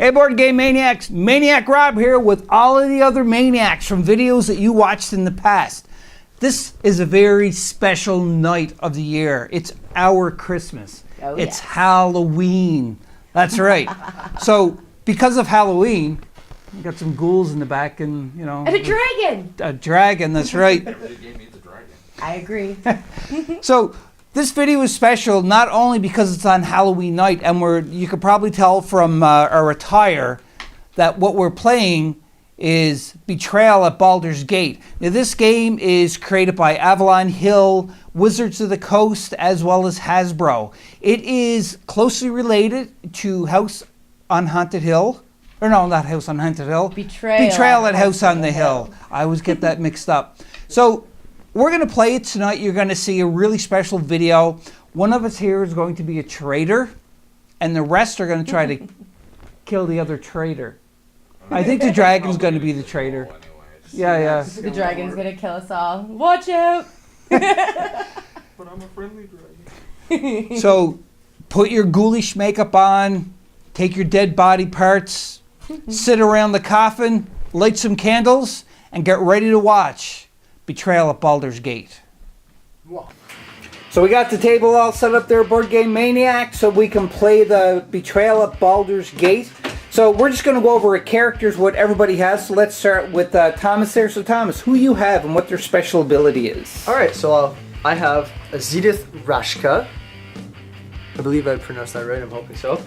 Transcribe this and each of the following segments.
Hey Board Game Maniacs, Maniac Rob here with all of the other Maniacs from videos that you watched in the past. This is a very special night of the year. It's our Christmas. Oh, it's yes. Halloween. That's right. So because of Halloween, we got some ghouls in the back and, you know. And a dragon. A dragon, that's right. I agree. So this video is special not only because it's on Halloween night, and you could probably tell from our attire that what we're playing is Betrayal at Baldur's Gate. Now this game is created by Avalon Hill, Wizards of the Coast, as well as Hasbro. It is closely related to House on Haunted Hill. Or no, not House on Haunted Hill. Betrayal at House on the Hill. I always get that mixed up. So we're going to play it tonight. You're going to see a really special video. One of us here is going to be a traitor, and the rest are going to try to kill the other traitor. I think the dragon's going to be the traitor. Yeah. The dragon's going to kill us all. Watch out! But I'm a friendly dragon. So put your ghoulish makeup on, take your dead body parts, sit around the coffin, light some candles, and get ready to watch Betrayal at Baldur's Gate. Wow. So we got the table all set up there, Board Game Maniacs, so we can play the Betrayal at Baldur's Gate. So we're just going to go over characters, what everybody has. So let's start with Thomas there. So Thomas, who you have and what their special ability is? Alright, so I have Azidith Rashka. I believe I pronounced that right, I'm hoping so.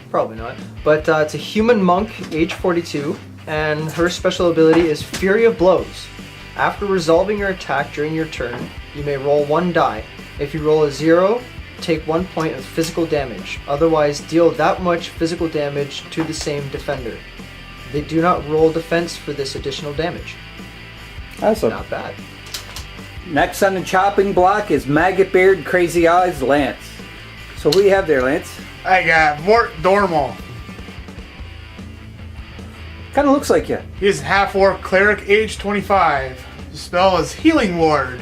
Probably not. But it's a human monk, age 42, and her special ability is Fury of Blows. After resolving your attack during your turn, you may roll one die. If you roll a 0, take 1 point of physical damage. Otherwise, deal that much physical damage to the same defender. They do not roll defense for this additional damage. Awesome. Not bad. Next on the chopping block is Maggot Beard, Crazy Eyes, Lance. So who do you have there, Lance? I got Mort Dormal. Kind of looks like you. He's a half-orc cleric, age 25. His spell is Healing Ward.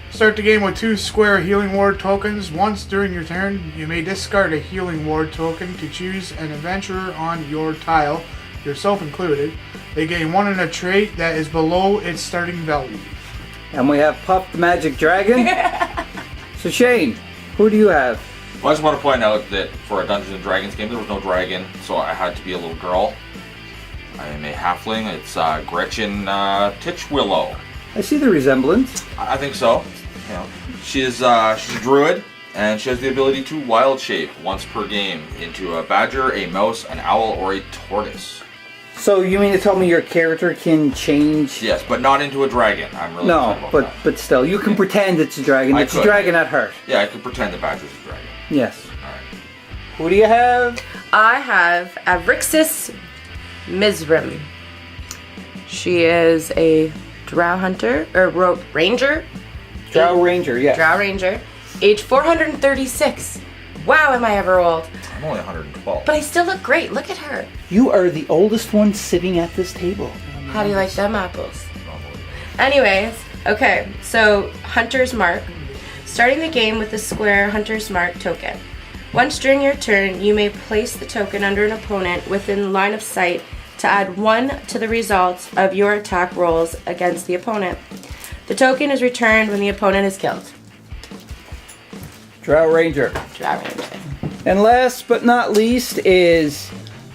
Start the game with 2 square Healing Ward tokens. Once during your turn, you may discard a Healing Ward token to choose an adventurer on your tile, yourself included. They gain 1 in a trait that is below its starting value. And we have Puff the Magic Dragon. So Shane, who do you have? Well, I just want to point out that for a Dungeons & Dragons game, there was no dragon, so I had to be a little girl. I am a halfling. It's Gretchen Titchwillow. I see the resemblance. I think so. You know, she's a druid, and she has the ability to wild shape once per game into a badger, a mouse, an owl, or a tortoise. So you mean to tell me your character can change? Yes, but not into a dragon. I'm really excited No, about that. but still, you can pretend it's a dragon. It's a dragon at heart. Yeah, I could pretend the badger's a dragon. Yes. All right. Who do you have? I have Avrixis Mizrim. She is a drow hunter, or ranger. Drow Ranger, yeah. Drow ranger. Age 436. Wow, am I ever old. I'm only 112. But I still look great. Look at her. You are the oldest one sitting at this table. How do you like them apples? Anyways, okay, so Hunter's Mark. Starting the game with the square Hunter's Mark token. Once during your turn, you may place the token under an opponent within line of sight to add 1 to the results of your attack rolls against the opponent. The token is returned when the opponent is killed. Drow Ranger. Drow ranger. And last but not least is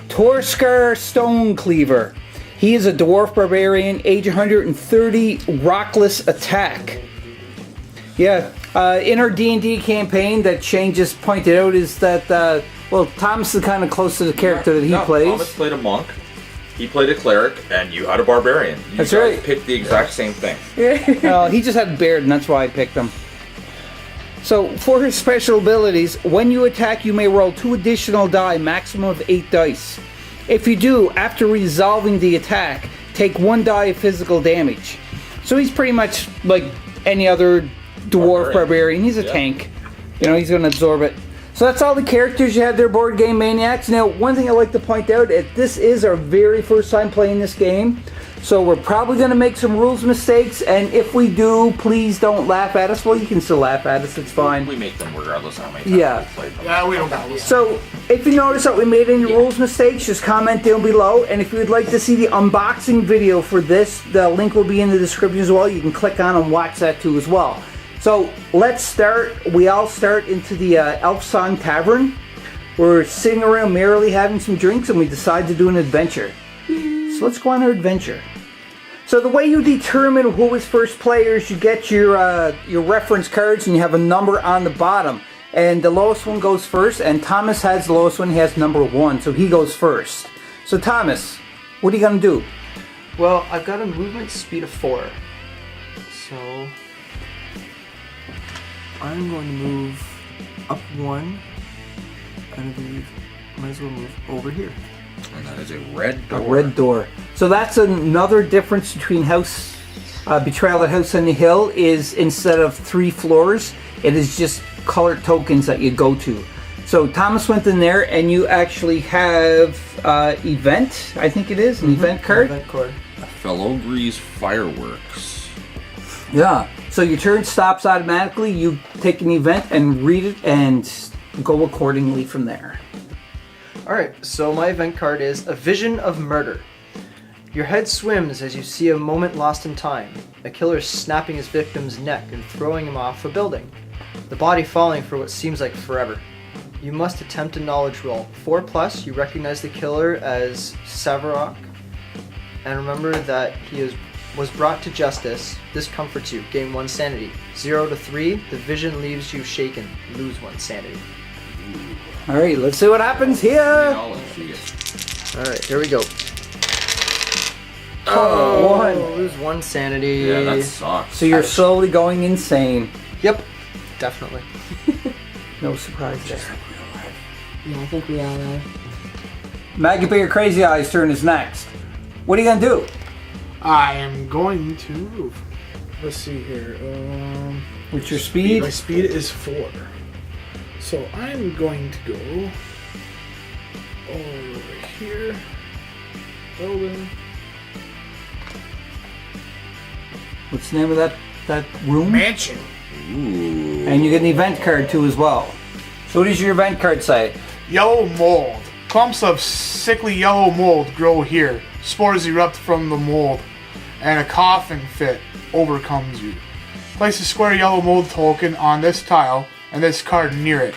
Torskar Stone Cleaver. He is a dwarf barbarian, age 130, rockless attack. Yeah, in our D&D campaign that Shane just pointed out is that, well, Thomas is kind of close to the character that he plays. Thomas played a monk, he played a cleric, and you had a barbarian. You That's guys right. picked the exact same thing. He just had a beard and that's why I picked him. So, for his special abilities, when you attack you may roll 2 additional die, maximum of 8 dice. If you do, after resolving the attack, take 1 die of physical damage. So he's pretty much like any other dwarf barbarian. He's a tank. You know, he's going to absorb it. So that's all the characters you have there, Board Game Maniacs. Now, one thing I'd like to point out is this is our very first time playing this game. So we're probably going to make some rules mistakes, and if we do, please don't laugh at us. Well, you can still laugh at us, it's fine. We make them regardless of how many times Yeah. we play them. Yeah, we don't got So if you notice that we made any rules mistakes, just comment down below. And if you would like to see the unboxing video for this, the link will be in the description as well. You can click on and watch that too as well. So let's start. We all start into the Elf Song Tavern. We're sitting around merrily having some drinks, and we decide to do an adventure. So let's go on our adventure. So the way you determine who is first player is you get your reference cards, and you have a number on the bottom. And the lowest one goes first, and Thomas has the lowest one. He has number 1, so he goes first. So Thomas, what are you going to do? Well, I've got a movement speed of 4. So I'm going to move up 1. And I believe I might as well move over here. And that is a red door. A red door. So that's another difference between Betrayal at House on the Hill is instead of 3 floors, it is just colored tokens that you go to. So Thomas went in there, and you actually have event, I think it is, an event card. Event card. Felogre's Fireworks. Yeah. So your turn stops automatically. You take an event and read it and go accordingly from there. Alright, so my event card is A Vision of Murder. Your head swims as you see a moment lost in time. A killer snapping his victim's neck and throwing him off a building. The body falling for what seems like forever. You must attempt a knowledge roll. 4+, you recognize the killer as Savarok. And remember that he was brought to justice. This comforts you. Gain 1 sanity. 0 to 3, the vision leaves you shaken. Lose 1 sanity. Alright, let's see what happens here. Alright, here we go. Oh, 1. Lose 1 sanity. Yeah, that sucks. So you're slowly going insane. Yep, definitely. No surprise there. Yeah, I think we all are. Maggie Bear Crazy Eyes turn is next. What are you gonna do? I am going to. Let's see here. With your speed? My speed is 4. So I'm going to go over here. Building. What's the name of that room? Mansion. Ooh. And you get an event card too as well. So what does your event card say? Yellow mold. Clumps of sickly yellow mold grow here. Spores erupt from the mold, and a coughing fit overcomes you. Place a square yellow mold token on this tile and this card near it.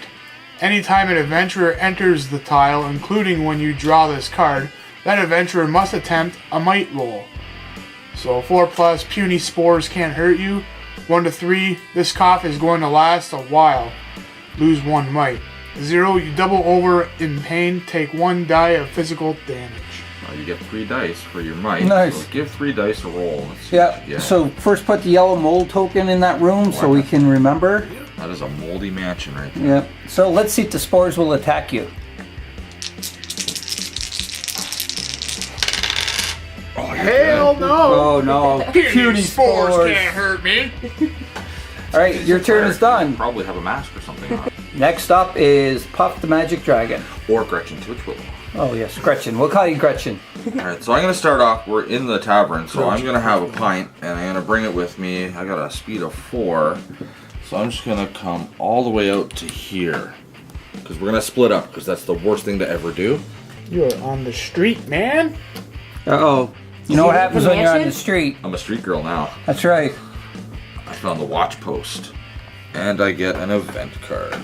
Anytime an adventurer enters the tile, including when you draw this card, that adventurer must attempt a might roll. So 4+, puny spores can't hurt you. 1 to 3, this cough is going to last a while. Lose 1 might. 0, you double over in pain, take 1 die of physical damage. You get 3 dice for your might. Nice. So give 3 dice a roll. Let's see Yeah. what you get. So first put the yellow mold token in that room so we can remember. That is a moldy mansion right there. Yeah. So let's see if the spores will attack you. Oh, Hell no! Oh no. Puny spores can't hurt me. Alright, your turn is done. Probably have a mask or something on. Next up is Puff the Magic Dragon. Or Gretchen Twitchwill. Oh yes, Gretchen. We'll call you Gretchen. Alright, so I'm going to start off. We're in the tavern, so I'm going to have a pint, and I'm going to bring it with me. I got a speed of 4, so I'm just going to come all the way out to here. Because we're going to split up, because that's the worst thing to ever do. You're on the street, man. Uh-oh. You know what happens when you're on mansion? the street? I'm a street girl now. That's right. I found the watch post. And I get an event card.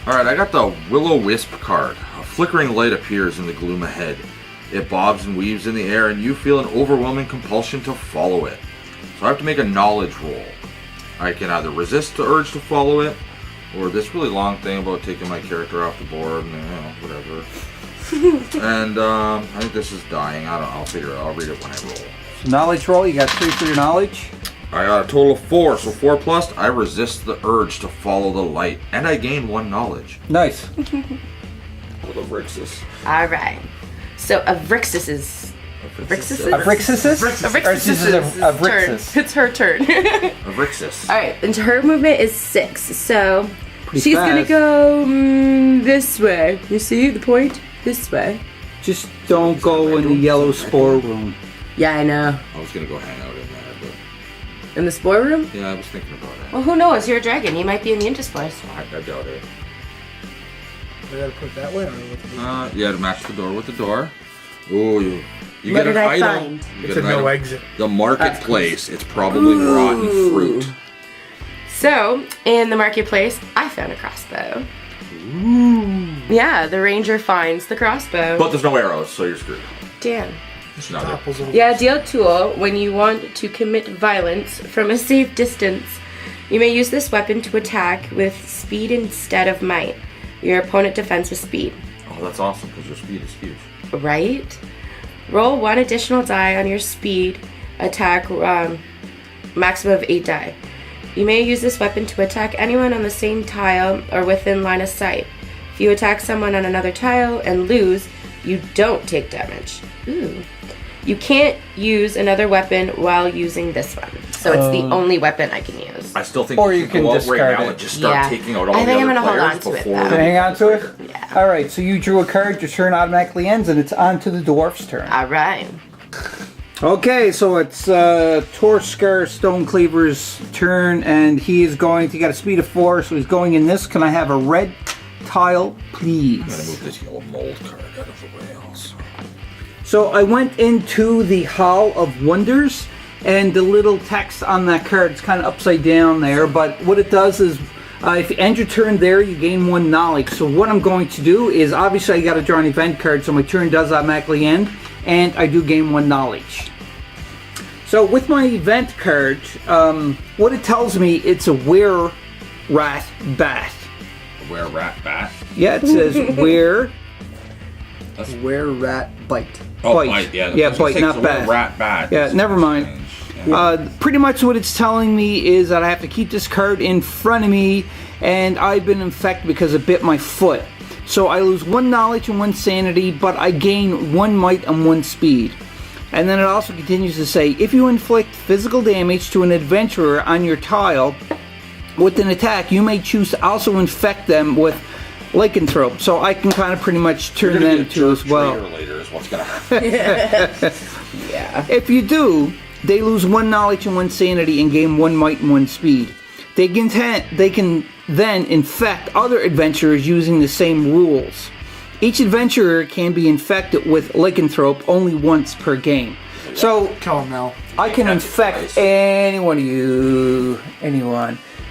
Alright, I got the Will-O-Wisp card. A flickering light appears in the gloom ahead. It bobs and weaves in the air, and you feel an overwhelming compulsion to follow it. So I have to make a knowledge roll. I can either resist the urge to follow it, or this really long thing about taking my character off the board, and whatever. And I think this is dying. I don't know. I'll figure it out. I'll read it when I roll. So knowledge roll, you got 3 for your knowledge. I got a total of 4, so 4+, I resist the urge to follow the light, and I gain 1 knowledge. Nice. What a Vrixis. Alright. So Avrixis is. Avrixis? Avrixis? Avrixis' turn. It's her turn. A Vrixis. Alright, and her movement is 6. So Pretty she's fast. gonna go this way. You see the point? This way. Just don't go in the yellow spore room. Yeah, I know. I was gonna go hang out in there, but In the spore room? yeah, I was thinking about it. Well, who knows? You're a dragon. You might be in the interspores. I doubt it. We gotta put it that way or with Yeah, to match the door with the door. Ooh, you What get an did I item. find? You It's get a an no item. exit. The marketplace. It's probably rotten fruit. So, in the marketplace, I found a crossbow. Yeah, the ranger finds the crossbow. But there's no arrows, so you're screwed. Damn. It's not it. Topples over. Yeah, deal tool. When you want to commit violence from a safe distance, you may use this weapon to attack with speed instead of might. Your opponent defends with speed. Oh, that's awesome because your speed is huge. Right? Roll 1 additional die on your speed attack, maximum of 8 die. You may use this weapon to attack anyone on the same tile or within line of sight. If you attack someone on another tile and lose, you don't take damage. Ooh. You can't use another weapon while using this one. So it's the only weapon I can use. I still think Or you you should can go out discard right now it. and just start Yeah. taking out all I the think I'm other gonna hold players on to it, before. though. Hang on to it? Yeah. All right, so you drew a card, your turn automatically ends, and it's on to the dwarf's turn. All right. Okay, so it's Torskar Stone Cleaver's turn, and he is going to get a speed of 4, so he's going in this. Can I have a red tile, please? I'm gonna move this yellow mold card out of the way also. So I went into the Hall of Wonders, and the little text on that card is kind of upside down there, but what it does is if you end your turn there, you gain 1 knowledge. So what I'm going to do is, obviously I got to draw an event card, so my turn does automatically end, and I do gain 1 knowledge. So with my event card, what it tells me, it's a were-rat bat. Where rat bat? Yeah, it says were Where rat bite. Oh, Bite. bite. Yeah, Yeah, I was gonna bite, say, not so bat. Rat bat. Yeah, never mind. Pretty much what it's telling me is that I have to keep this card in front of me, and I've been infected because it bit my foot. So I lose 1 knowledge and 1 sanity, but I gain 1 might and 1 speed. And then it also continues to say, if you inflict physical damage to an adventurer on your tile with an attack, you may choose to also infect them with lycanthrope. So I can kind of pretty much turn You're gonna them be a to jerk as well. traitor later is what's gonna happen. Yeah. If you do, they lose 1 knowledge and 1 sanity and gain 1 might and 1 speed. They can then infect other adventurers using the same rules. Each adventurer can be infected with lycanthrope only once per game. So Kill him now. I can infect anyone.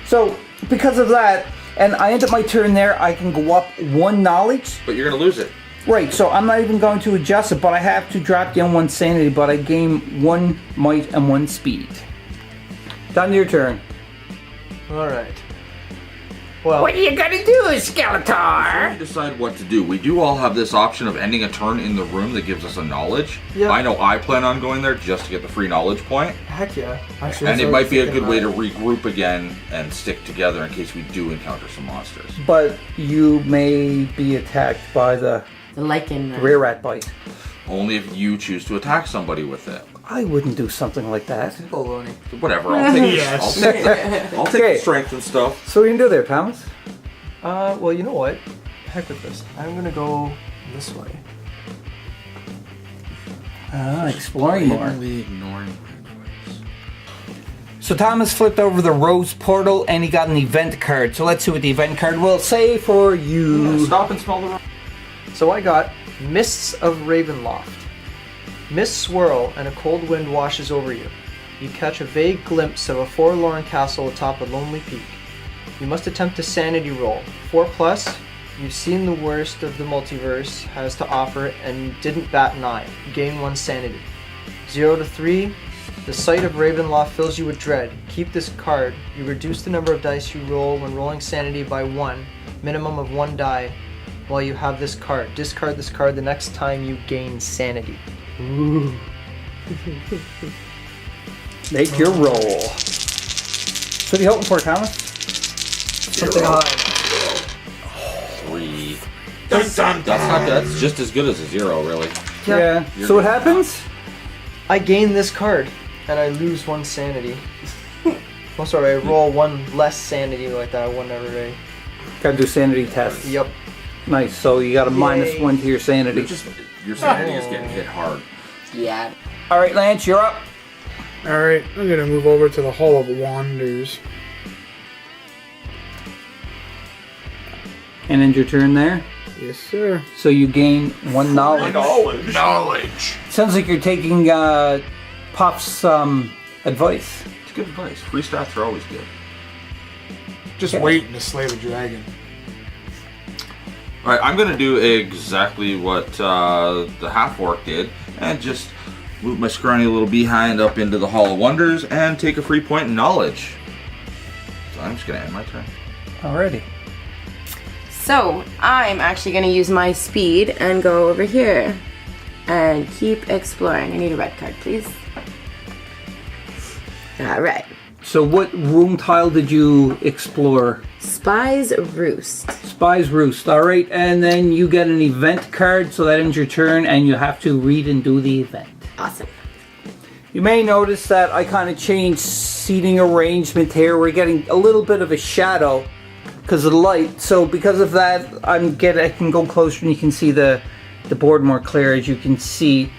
So because of that, and I end up my turn there, I can go up 1 knowledge. But you're gonna lose it. Right, so I'm not even going to adjust it, but I have to drop down 1 sanity, but I gain 1 might and 1 speed. Done your turn. Alright. Well, What are you gonna do, Before Skeletor? we decide what to do, we do all have this option of ending a turn in the room that gives us a knowledge. Yeah. I know I plan on going there just to get the free knowledge point. heck yeah. Actually, And that's it what I might was be a thinking good way to about. regroup again and stick together in case we do encounter some monsters. But you may be attacked by the The lichen. rear rat bite. Only if you choose to attack somebody with it. I wouldn't do something like that. Baloney. Whatever, I'll take, Yes. I'll take Okay. the strength and stuff. So what are you gonna do there, Thomas? Well, you know what? Heck with this. I'm gonna go this way. Exploring more. Ignoring So Thomas flipped over the rose portal and he got an event card. So let's see what the event card will say for you. Stop and smell the room. So I got Mists of Ravenloft. Mists swirl and a cold wind washes over you. You catch a vague glimpse of a forlorn castle atop a lonely peak. You must attempt a sanity roll. 4+, you've seen the worst of the multiverse has to offer and didn't bat an eye. You gain 1 sanity. 0 to 3, the sight of Ravenloft fills you with dread. Keep this card. You reduce the number of dice you roll when rolling sanity by 1, minimum of 1 die, while you have this card. Discard this card the next time you gain sanity. Ooh. Make your roll. So what are you hoping for, Thomas? Something high. 3. That's not that's just as good as a 0, really. Yeah. You're So what good. happens? I gain this card, and I lose 1 sanity. Oh, sorry, I roll 1 less sanity like that. 1 every. Gotta do sanity tests. Yep. Nice. So you got a Yay. -1 to your sanity. You're Your sanity is getting hit hard. Yeah. All right, Lance, you're up. Alright, I'm gonna move over to the Hall of Wonders. And end your turn there. Yes, sir. So you gain 1 knowledge. Knowledge. Sounds like you're taking Pop's advice. It's good advice. Free stats are always good. Just waiting to slay the dragon. Alright, I'm gonna do exactly what the half-orc did, and just move my scrawny little behind up into the Hall of Wonders and take a free point in knowledge. So I'm just gonna end my turn. Alrighty. So I'm actually going to use my speed and go over here and keep exploring. I need a red card, please. All right. So what room tile did you explore? Spy's Roost. Spy's Roost. All right, and then you get an event card, so that ends your turn, and you have to read and do the event. Awesome. You may notice that I kind of changed seating arrangement here. We're getting a little bit of a shadow because of the light. So because of that, I can go closer and you can see the board more clear, as you can see.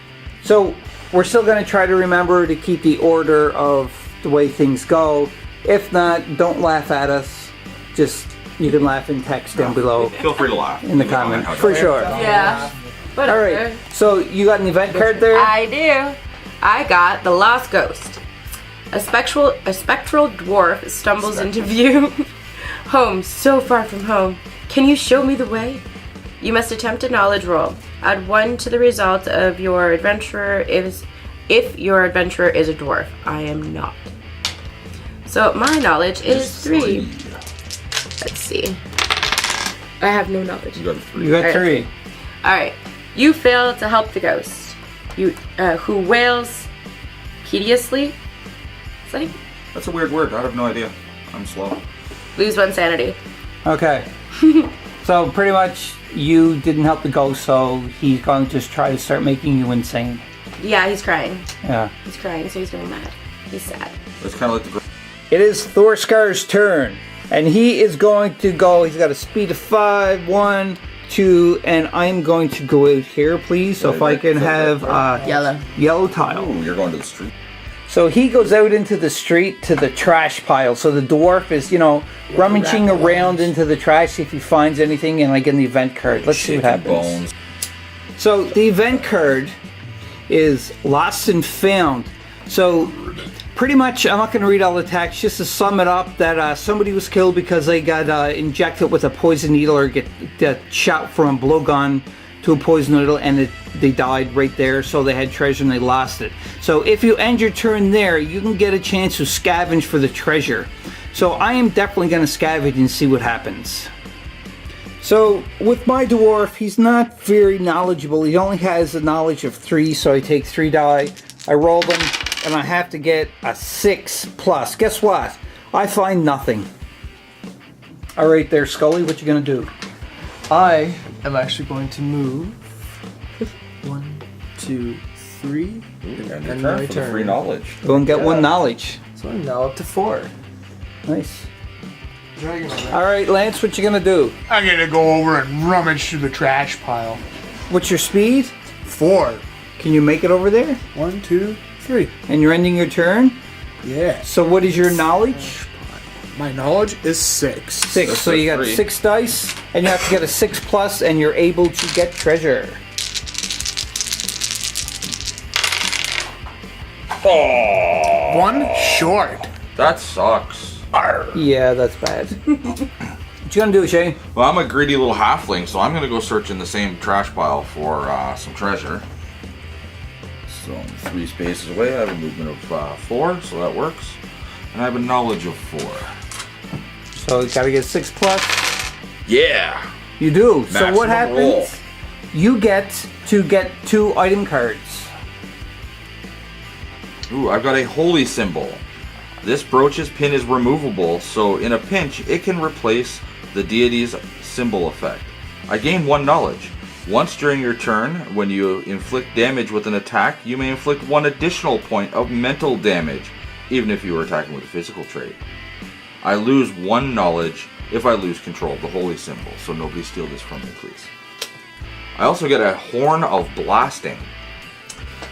So we're still going to try to remember to keep the order of the way things go. If not, don't laugh at us. Just, you can laugh in text down below Feel free to laugh. in the comments, for sure. Yeah. Whatever. All right, so you got an event card there? I do. I got the Lost Ghost. A spectral dwarf stumbles into view. Home, so far from home. Can you show me the way? You must attempt a knowledge roll. Add 1 to the result of your adventurer if your adventurer is a dwarf. I am not. So my knowledge is 3. Let's see. I have no knowledge. You got 3. You got 3. Alright. You fail to help the ghost. Who wails piteously. That's a weird word. I have no idea. I'm slow. Lose 1 sanity. Okay. So pretty much you didn't help the ghost, so he's going to just try to start making you insane. Yeah, he's crying. Yeah. He's crying, so he's going mad. He's sad. It's kind of like the. It is Thorskar's turn, and he is going to go. He's got a speed of 5, 1, 2, and I'm going to go out here, please. So if I can have yellow tile. Oh, you're going to the street. So he goes out into the street to the trash pile. So the dwarf is, rummaging around into the trash, see if he finds anything, and I get an event card. Let's see what happens. Bones. So the event card is Lost and Found. So pretty much, I'm not going to read all the text, just to sum it up, that somebody was killed because they got injected with a poison needle or get shot from a blowgun to a poison needle, and they died right there. So they had treasure and they lost it. So if you end your turn there, you can get a chance to scavenge for the treasure. So I am definitely going to scavenge and see what happens. So with my dwarf, he's not very knowledgeable. He only has a knowledge of 3, so I take 3 die. I roll them, and I have to get a 6+. Guess what? I find nothing. All right there, Scully, what you going to do? I am actually going to move 1, 2, 3, And my for the turn. free knowledge. Go and get 1 knowledge. So I'm now up to 4. Nice. Dragon. All right, Lance, what you going to do? I'm gonna go over and rummage through the trash pile. What's your speed? 4. Can you make it over there? 1, 2, 3. And you're ending your turn? Yes. So what is your knowledge? My knowledge is 6. 6. So you got 3. 6 dice, and you have to get a 6+, and you're able to get treasure. Oh, 1 short. that sucks. Yeah, that's bad. What you gonna do, Shay? Well, I'm a greedy little halfling, so I'm gonna go search in the same trash pile for some treasure. So I'm 3 spaces away. I have a movement of 4, so that works. And I have a knowledge of 4. So you gotta get 6+. Yeah. You do. So what Maximum happens? roll. You get to get 2 item cards. Ooh, I've got a holy symbol. This brooch's pin is removable, so in a pinch, it can replace the deity's symbol effect. I gain 1 knowledge. Once during your turn, when you inflict damage with an attack, you may inflict 1 additional point of mental damage, even if you are attacking with a physical trait. I lose 1 knowledge if I lose control of the holy symbol, so nobody steal this from me, please. I also get a Horn of Blasting.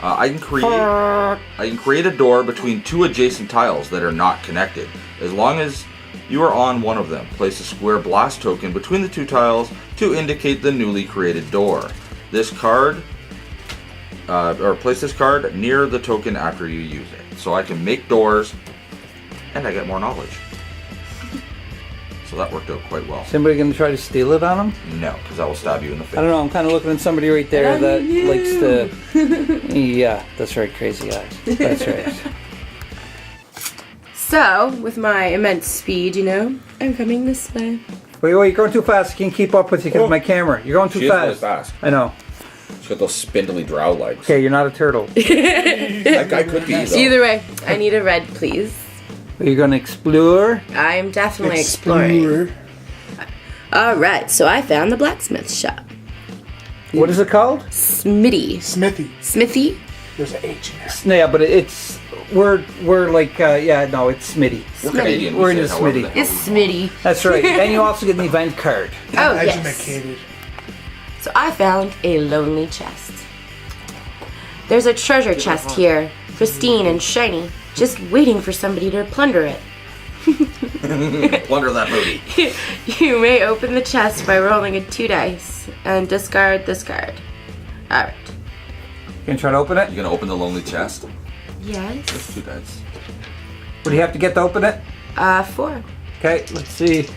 I can create a door between two adjacent tiles that are not connected. As long as you are on one of them, place a square blast token between the two tiles to indicate the newly created door. This card, or place this card near the token after you use it. So I can make doors, and I get more knowledge. So that worked out quite well. Is anybody going to try to steal it on him? No, because I will stab you in the face. I don't know. I'm kind of looking at somebody right there that likes to. Yeah, that's right. Crazy eyes. That's right. So, with my immense speed, you know, I'm coming this way. Wait, you're going too fast. I can't keep up with you because of my camera. You're going too She is really fast. fast. I know. She's got those spindly drow legs. Okay, you're not a turtle. That guy could be, though. Either way, I need a red, please. Are you going to explore? I'm definitely exploring. Alright, so I found the blacksmith shop. What is it called? Smithy. Smithy. There's an H in there. Yeah, but it's we're like no, it's Smitty. We're Canadian. We're in say the it however Smitty. the hell It's we want. Smitty. That's right. And you also get an event card. Oh, yes. Educated. So I found a lonely chest. There's a treasure chest here, pristine and shiny, just waiting for somebody to plunder it. Plunder that movie. You may open the chest by rolling a 2 dice and discard this card. Alright. Can you try to open it? You gonna open the lonely chest? Yes. That's 2 dice. What do you have to get to open it? 4. Okay, let's see.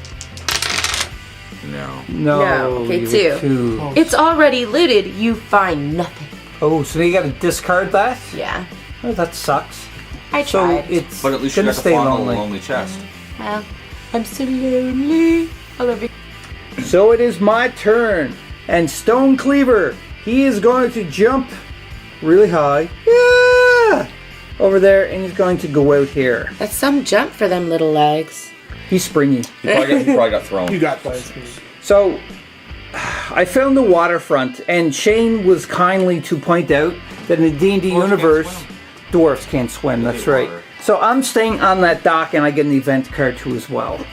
No. No, okay, you 2. get 2. It's already looted. You find nothing. Oh, so you got to discard that? Yeah. Oh, that sucks. I So tried. it's But at least you gonna got to stay find the lonely. lonely chest. Well, I'm so lonely. I love you. So it is my turn, and Stone Cleaver, he is going to jump really high, yeah, over there, and he's going to go out here. That's some jump for them little legs. He's springy. He probably got thrown. You got this. So I found the waterfront, and Shane was kindly to point out that in the D&D universe, dwarves can't swim. That's right. So I'm staying on that dock, and I get an event card too as well.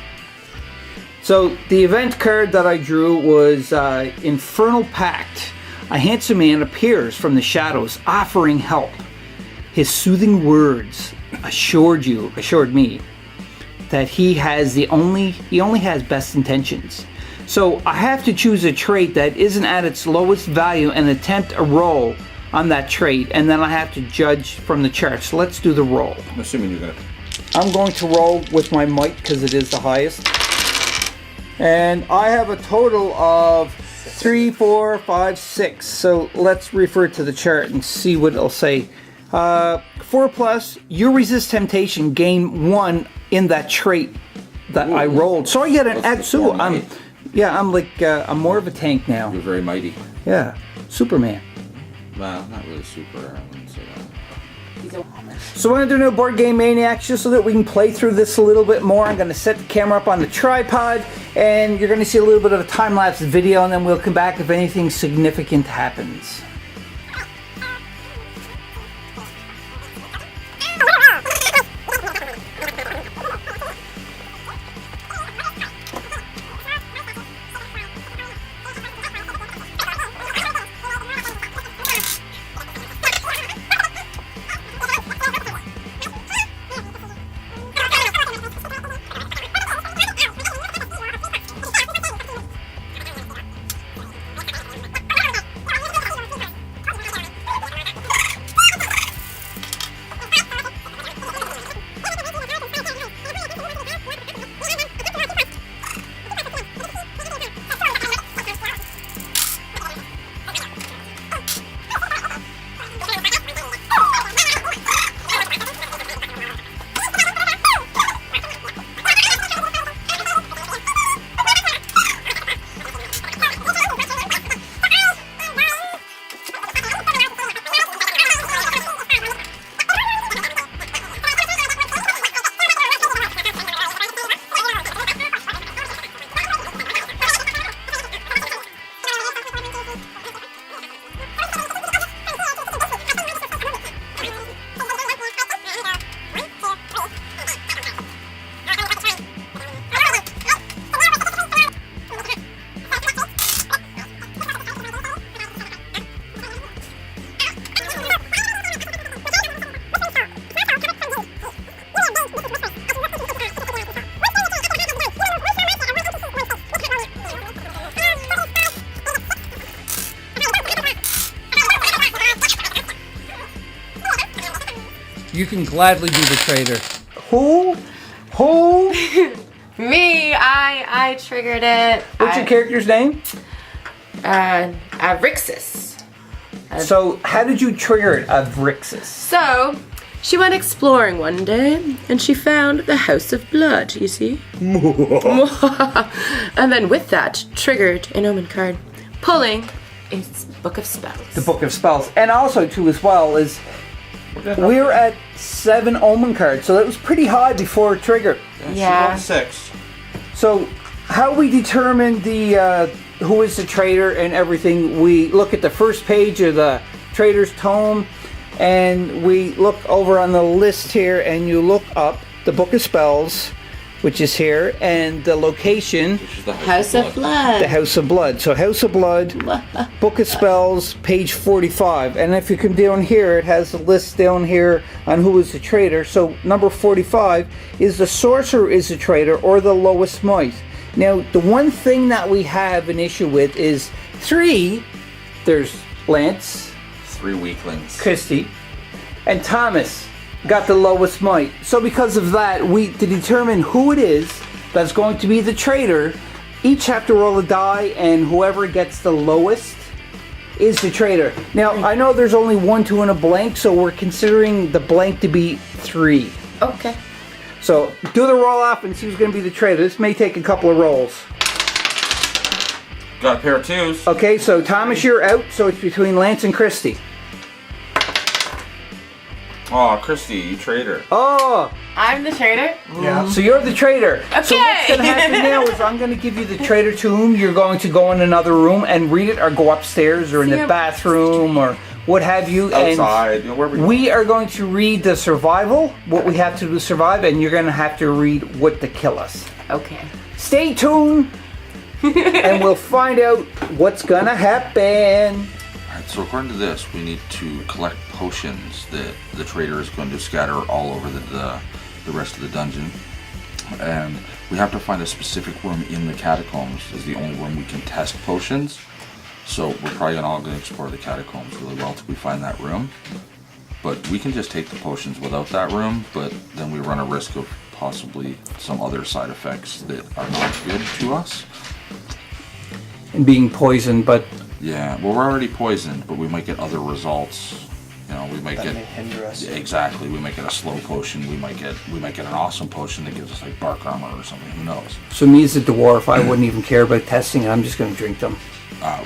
So the event card that I drew was Infernal Pact. A handsome man appears from the shadows, offering help. His soothing words assured me that he only has best intentions. So I have to choose a trait that isn't at its lowest value and attempt a roll on that trait, and then I have to judge from the chart. So let's do the roll. I'm assuming you're gonna. I'm going to roll with my might because it is the highest. And I have a total of 3, 4, 5, 6. So let's refer to the chart and see what it'll say. 4+, you resist temptation, gain 1 in that trait that I rolled. So I get an That's X. the So four I'm, might. yeah, I'm like I'm more of a tank now. You're very mighty. Yeah, Superman. Well, not really super. I wouldn't say that. So we're going to do Board Game Maniacs just so that we can play through this a little bit more. I'm going to set the camera up on the tripod, and you're going to see a little bit of a time-lapse video, and then we'll come back if anything significant happens. You can gladly be the traitor. Who? Me, I triggered it. What's your character's name? Avrixis. So, how did you trigger it, Avrixis? So, she went exploring one day, and she found the House of Blood, you see? And then with that, triggered an omen card, pulling its Book of Spells. The Book of Spells. And also, too, as well, is we're at 7 omen cards, so that was pretty high before it triggered. Yeah. She rolled 6. So, how we determine the who is the traitor and everything, we look at the first page of the Traitor's Tome, and we look over on the list here, and you look up the Book of Spells, which is here, and the location, Which is the House of Blood. the House of Blood. So, House of Blood, Book of Spells, page 45. And if you come down here, it has the list down here on who is the traitor. So, number 45 is the sorcerer is the traitor, or the lowest might. Now, the one thing that we have an issue with is 3, there's Lance, 3 weaklings. Christy, and Thomas got the lowest might. So because of that, to determine who it is that's going to be the traitor, each have to roll a die, and whoever gets the lowest is the traitor. Now, I know there's only 1, 2, and a blank, so we're considering the blank to be 3. Okay. So do the roll off and see who's going to be the traitor. This may take a couple of rolls. Got a pair of 2s. Okay, so Thomas, you're out, so it's between Lance and Christy. Oh, Christy, you traitor. Oh, I'm the traitor? Yeah. so you're the traitor. Okay. So what's going to happen now is I'm going to give you the traitor tomb. You're going to go in another room and read it, or go upstairs, or in the Yeah. bathroom, or what have you. Outside, you know, wherever And you we are going to read the survival, what we have to do to survive, and you're going to have to read what to kill us. Okay. Stay tuned, and we'll find out what's going to happen. Alright, so according to this, we need to collect potions that the traitor is going to scatter all over the rest of the dungeon. And we have to find a specific room in the catacombs is the only room we can test potions. So we're probably all going to explore the catacombs really well till we find that room. But we can just take the potions without that room, but then we run a risk of possibly some other side effects that are not good to us. And being poisoned, but Yeah, well, we're already poisoned, but we might get other results. You know, we might That get may hinder us. Yeah, exactly. We might get a slow potion. We might get an awesome potion that gives us like bark armor or something. Who knows? so me as a dwarf, I wouldn't even care about testing it. I'm just going to drink them.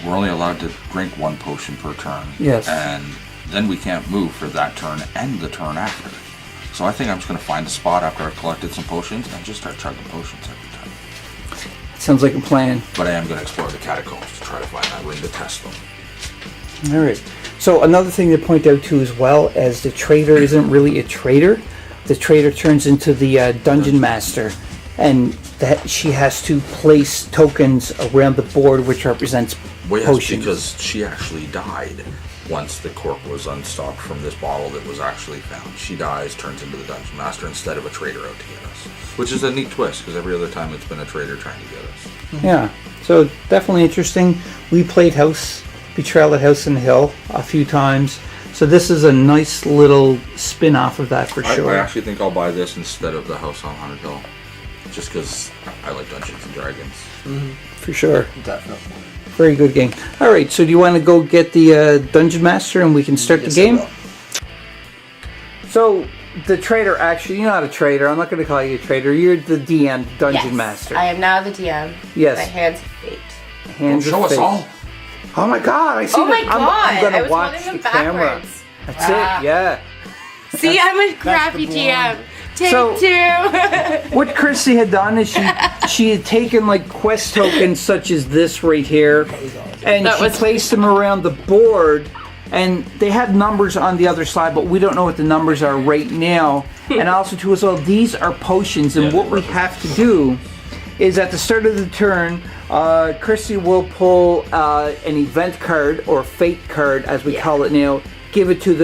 We're only allowed to drink 1 potion per turn. Yes. And then we can't move for that turn and the turn after. So I think I'm just going to find a spot after I've collected some potions and just start chugging potions every time. Sounds like a plan. But I am going to explore the catacombs to try to find that room to test them. All right. So another thing to point out too, as well, as the traitor isn't really a traitor. The traitor turns into the dungeon master, and that she has to place tokens around the board, which represents Well, yes, potions. because she actually died once the cork was unstopped from this bottle that was actually found. She dies, turns into the dungeon master instead of a traitor out to get us. Which is a neat twist, because every other time it's been a traitor trying to get us. Yeah. So definitely interesting. We played Betrayal at House on the Hill a few times. So this is a nice little spin-off of that for sure. I actually think I'll buy this instead of the House on Haunted Hill. Just because I like Dungeons and Dragons. For sure. Definitely. Very good game. All right, so do you want to go get the Dungeon Master and we can start Yes, the I game? will. So the traitor, actually, you're not a traitor. I'm not going to call you a traitor. You're the DM, Dungeon Yes, Master. I am now the DM. Yes. My hands of fate. Hands Show of us fate. all. Oh my God! I see. Oh my it. god! I'm going I to was watch holding the them camera. backwards. That's Ah. it. Yeah. See, I'm a crappy the DM. Take So- 2. What Chrissy had done is she had taken like quest tokens such as this right here, and That she was- placed them around the board, and they have numbers on the other side, but we don't know what the numbers are right now. And also too as well, these are potions, and Yeah, what we have to do is at the start of the turn, Chrissy will pull an event card or fate card, as we Yeah. call it now, give it to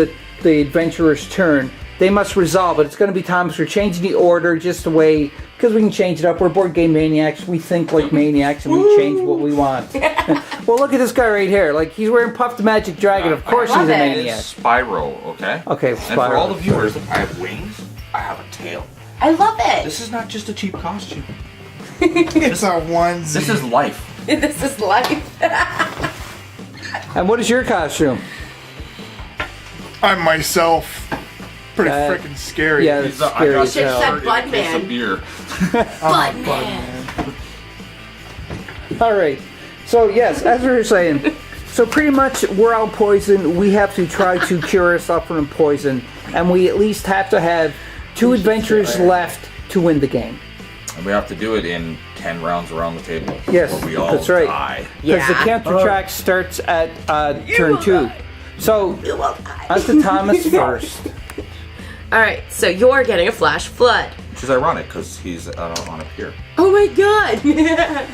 the adventurer's turn. they must resolve it. It's going to be Thomas. We're changing the order just the way, because we can change it up. We're board game maniacs. We think like maniacs, and we change what we want. Well, look at this guy right here. Like, he's wearing Puff the Magic Dragon. Of course he's a love it. maniac. It's Spyro, okay? Okay, And for Spyro. all the viewers, I have wings, I have a tail. I love it. This is not just a cheap costume. It's a onesie. This is life. This is life. And what is your costume? I'm myself. Pretty Uh, freaking scary. Yeah, it's scary as Should've hell. said Bud It's Man. a beer. Bud Man. All right. So yes, as we were saying, so pretty much we're all poisoned. We have to try to cure ourselves from poison, and we at least have to have 2 adventurers left to win the game. And we have to do it in 10 rounds around the table. Yes, Or we all that's right. die. Because the Yeah. counter track starts at turn 2. So You will die. on to Thomas first. All right, so you're getting a flash flood. Which is ironic, because he's on a pier. Oh my god.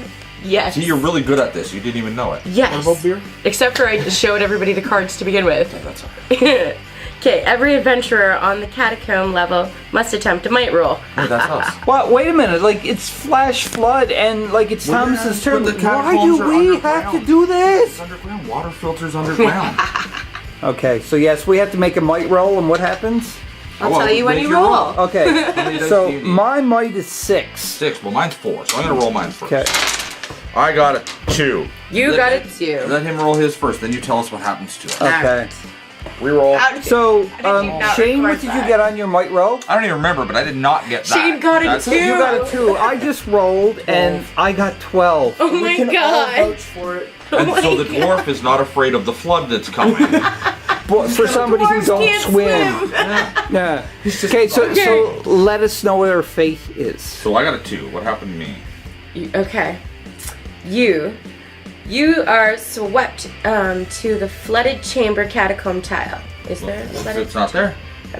Yes. See, you're really good at this. You didn't even know it. Yes. What about beer? Except for I just showed everybody the cards to begin with. That's okay. Okay, every adventurer on the catacomb level must attempt a might roll. Hey, that's us. Well, wait a minute. Like, it's flash flood, and like it's Well, Thomas's yeah, turn. but the Why catacombs do are we have to underground. do this? It's underground. Water filters underground. Okay, so yes, we have to make a might roll, and what happens? I'll Well, tell you when make you your roll. Okay, many dice so do you need? my might is 6. 6. Well, mine's 4, so I'm going to roll mine first. Okay. I got a 2. You got it too. Let him roll his first, then you tell us what happens to it. Okay. We roll. How did So, How did you not Shane, what record did you that? get on your might roll? I don't even remember, but I did not get that. Shane got it That's- too. You got a 2. I just rolled, and I got 12. Oh my god. for it. And Oh so my the dwarf is not afraid of the flood that's coming. But for somebody who Dwarves don't can't swim. Yeah. Okay, so let us know what our fate is. So I got a 2. What happened to me? Okay. You are swept to the flooded chamber catacomb tile. Is there a flooded? It's not there.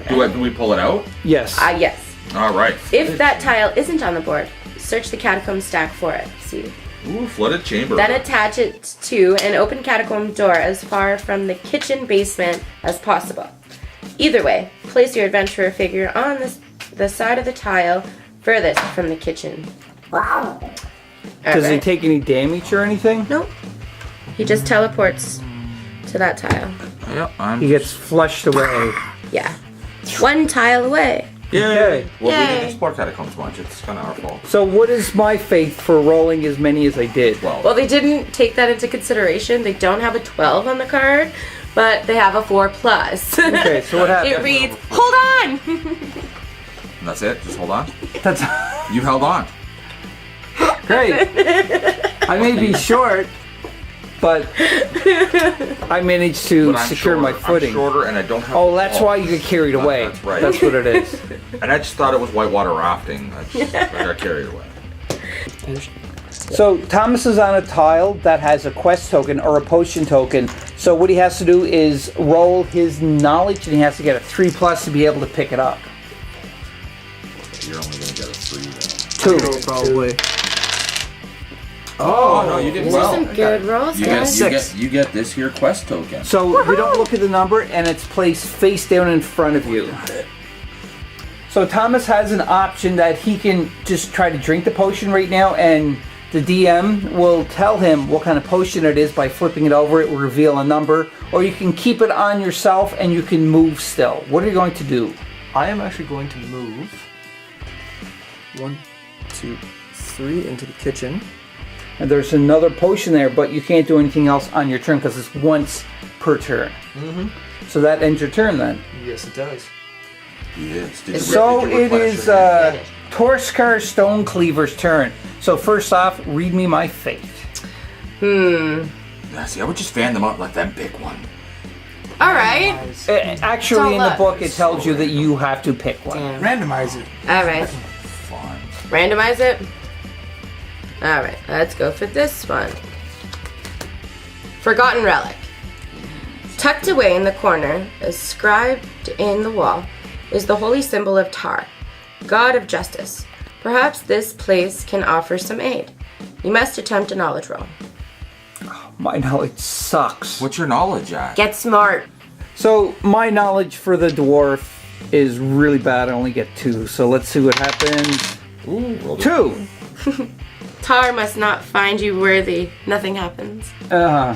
Do we pull it out? Yes. Yes. All right. If that tile isn't on the board, search the catacomb stack for it. See. Ooh, flooded chamber. Then attach it to an open catacomb door as far from the kitchen basement as possible. Either way, place your adventurer figure on the side of the tile furthest from the kitchen. Does he Alright. take any damage or anything? Nope. He just teleports to that tile. Yep, I'm. He gets flushed away. Yeah. 1 tile away. Okay. Well, we Yay. didn't explore catacombs much. It's kind of our fault. So what is my fate for rolling as many as I did? Well, they didn't take that into consideration. They don't have a 12 on the card, but they have a 4+. Okay, so what happened? It reads, hold on! And that's it. Just hold on. That's You held on. great. I may be short, but I managed to But I'm secure my shorter. footing. I'm shorter, and I don't have. Oh, the that's ball. why you get carried away. That's right. That's what it is. And I just thought it was whitewater rafting. I got carried away. So Thomas is on a tile that has a quest token or a potion token. So what he has to do is roll his knowledge, and he has to get a 3+ to be able to pick it up. You're only gonna get a 3 though. 2. Probably. Oh no, you did These are well. some good rolls, guys. You get this here quest token. So we don't look at the number, and it's placed face down in front of you. So Thomas has an option that he can just try to drink the potion right now, and the DM will tell him what kind of potion it is by flipping it over. It will reveal a number, or you can keep it on yourself and you can move still. What are you going to do? I am actually going to move 1, 2, 3 into the kitchen. And there's another potion there, but you can't do anything else on your turn because it's once per turn. So that ends your turn then. Yes, it does. Yes. Did So you it request is your- Torskar Stone Cleaver's turn. So first off, read me my fate. Yeah, see, I would just fan them out, let them pick one. Alright. Actually, in the luck. book, it tells you that you have to pick one. Randomize it. Alright. Fine. Randomize it. Alright, let's go for this one. Forgotten Relic. Tucked away in the corner, inscribed in the wall, is the holy symbol of Tar, god of justice. Perhaps this place can offer some aid. You must attempt a knowledge roll. My knowledge sucks. What's your knowledge at? Get smart. So my knowledge for the dwarf is really bad. I only get 2. So let's see what happens. Ooh, rolled a 2. Tar must not find you worthy. Nothing happens. Uh,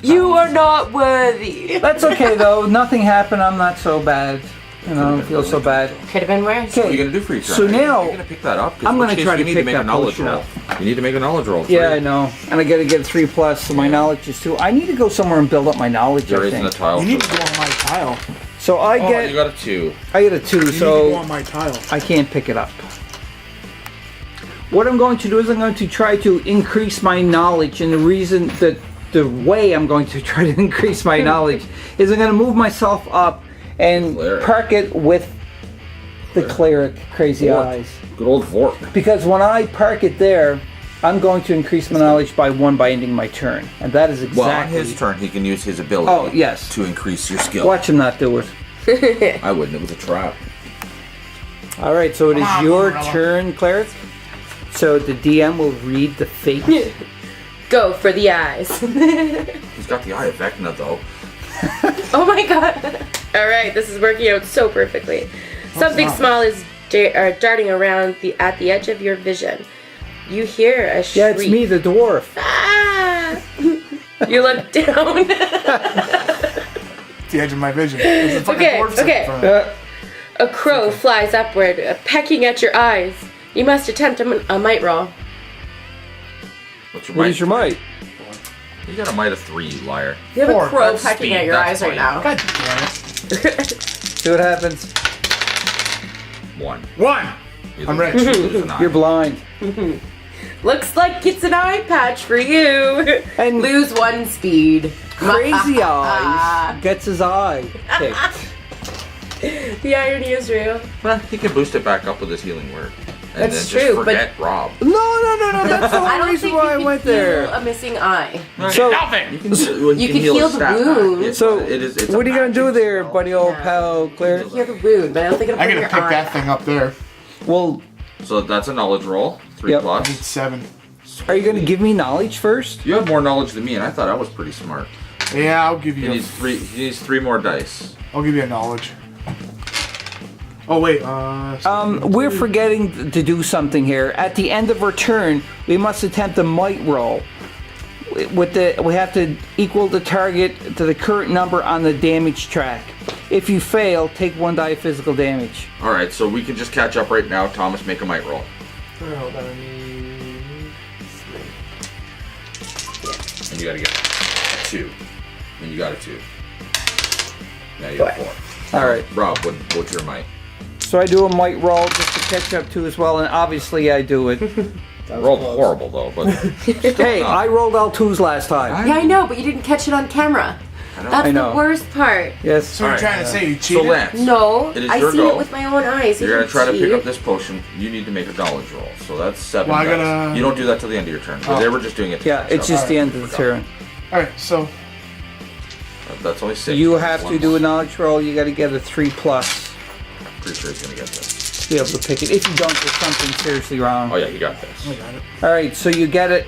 You are not worthy. that's okay though. Nothing happened. I'm not so bad. You know, I don't feel so bad. Could have been worse. What are you Okay. gonna do for your turn? So now- you're gonna pick that up. 'Cause I'm in gonna which case try to you need pick make that a knowledge potion roll. up. You need to make a knowledge roll. Yeah, I know. And I gotta get a 3+, so my knowledge is 2. I need to go somewhere and build up my knowledge, There I isn't a think. tile. You need to for go that. on my tile. So I Oh, get you got a 2. I get a 2, You need to go so on my tile. I can't pick it up. What I'm going to do is I'm going to try to increase my knowledge, and the reason that the way I'm going to try to increase my knowledge is I'm going to move myself up and Cleric. park it with the cleric crazy Vork. eyes. Good old Vork. Because when I park it there, I'm going to increase my knowledge by 1 by ending my turn, and that is exactly. Well, on his turn, he can use his ability. Oh, yes. To increase your skill. Watch him not do it. I wouldn't. It was a trap. All right, so it is Come on, your Morella. turn, cleric. So the DM will read the fate. Go for the eyes. He's got the eye of Vecna, though. Oh my god. Alright, this is working out so perfectly. Something not? small is darting around at the edge of your vision. You hear a shriek. Yeah, it's me, the dwarf. Ah! You look down. It's the edge of my vision. There's a fucking Okay, dwarf sitting okay. in front of me. Uh, A crow flies upward, pecking at your eyes. You must attempt a might roll. What's your what might? is your might? You got a might of 3, you liar. You have 4, a crow that's pecking speed, at your that's eyes right fine. now. God damn it. See what happens. 1. 1! Either I'm ready. you lose an eye. You're blind. Looks like it's an eye patch for you. And Lose 1 speed. Crazy Eyes gets his eye picked. The irony is real. Well, he can boost it back up with his healing word. And That's then true, just forget Rob. No, that's the I whole don't reason think why I you can went heal there. a missing eye. So, You can, you can heal a the stat back. wound. It's- so it's what are you gonna do magic there, spell. buddy, old Yeah. pal, cleric? Heal the wound, but I don't think it'll I put gotta your pick eye. that thing up there. Well, So that's a knowledge roll. 3 Yep. plus. It's 7. are you gonna give me knowledge first? You have more knowledge than me, and I thought I was pretty smart. Yeah, I'll give He you. needs 3. He needs 3 more dice. I'll give you a knowledge. Oh wait. We're forgetting to do something here. At the end of our turn, we must attempt a might roll. We have to equal the target to the current number on the damage track. If you fail, take 1 die of physical damage. All right, so we can just catch up right now. Thomas, make a might roll. Hold on, I need... And you gotta get 2. And you got a 2. Now you got 4. All right. Rob, what's your might? So I do a might roll just to catch up to as well, and obviously I do it. Rolled horrible though, but Hey, I rolled all 2s last time. Yeah, I know, but you didn't catch it on camera. That's I the know. worst part. Yes. so you're Alright, trying to say you so cheated? Lance, No, It is I your see go. it with my own eyes. you're You gonna try to pick cheat. up this potion. You need to make a knowledge roll. So that's 7 Well, I dice. gotta- You don't do that till the end of your turn. But Oh. they were just doing it. to Yeah, catch it's up. just the end of the turn. Alright, so That's only 6. You have to One. do a knowledge roll. You got to get a 3+. Pretty sure he's gonna get this. To be able to pick it. If you don't, there's something seriously wrong. Oh yeah, he got this. I got it. All right, so you get it.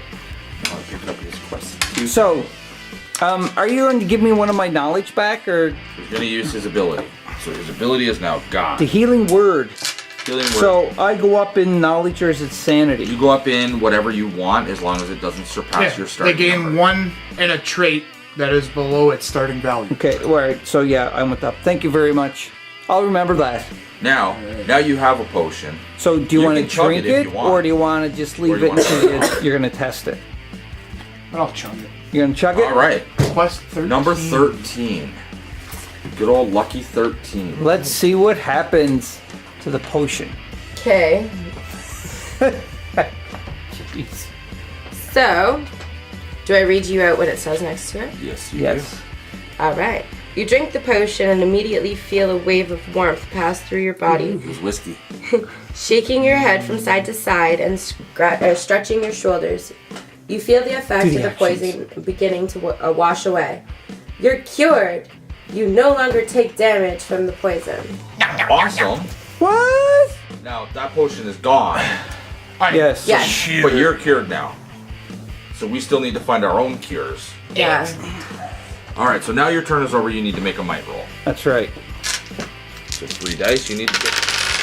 I'll pick up his quest. So, are you going to give me one of my knowledge back, or He's gonna use his ability. So his ability is now gone. the healing word? Healing word. So I go up in knowledge, or is it sanity? You go up in whatever you want as long as it doesn't surpass Yeah, your they starting gain number. 1 and a trait that is below its starting value. Okay, all right. So yeah, I went up. Thank you very much. I'll remember that. Now you have a potion. So do you You want to can chug drink it if it, you want. or do you want to just leave do you it want until you're going to test it? I'll chug it. You're going to chug it? All right, Quest 13. number 13. Good old lucky 13. Let's see what happens to the potion. Okay, Jeez. so do I read you out what it says next to it? Yes, you Yes. All right. You drink the potion and immediately feel a wave of warmth pass through your body, do. It was whiskey. shaking your head from side to side and stretching your shoulders. You feel the effect Do the of the actions. poison beginning to wash away. You're cured. You no longer take damage from the poison. Awesome. What? Now that potion is gone, Alright, Yes. Yes. but you're cured now. So we still need to find our own cures. Yeah. All right, so now your turn is over. You need to make a might roll. That's right. So 3 dice. You need to get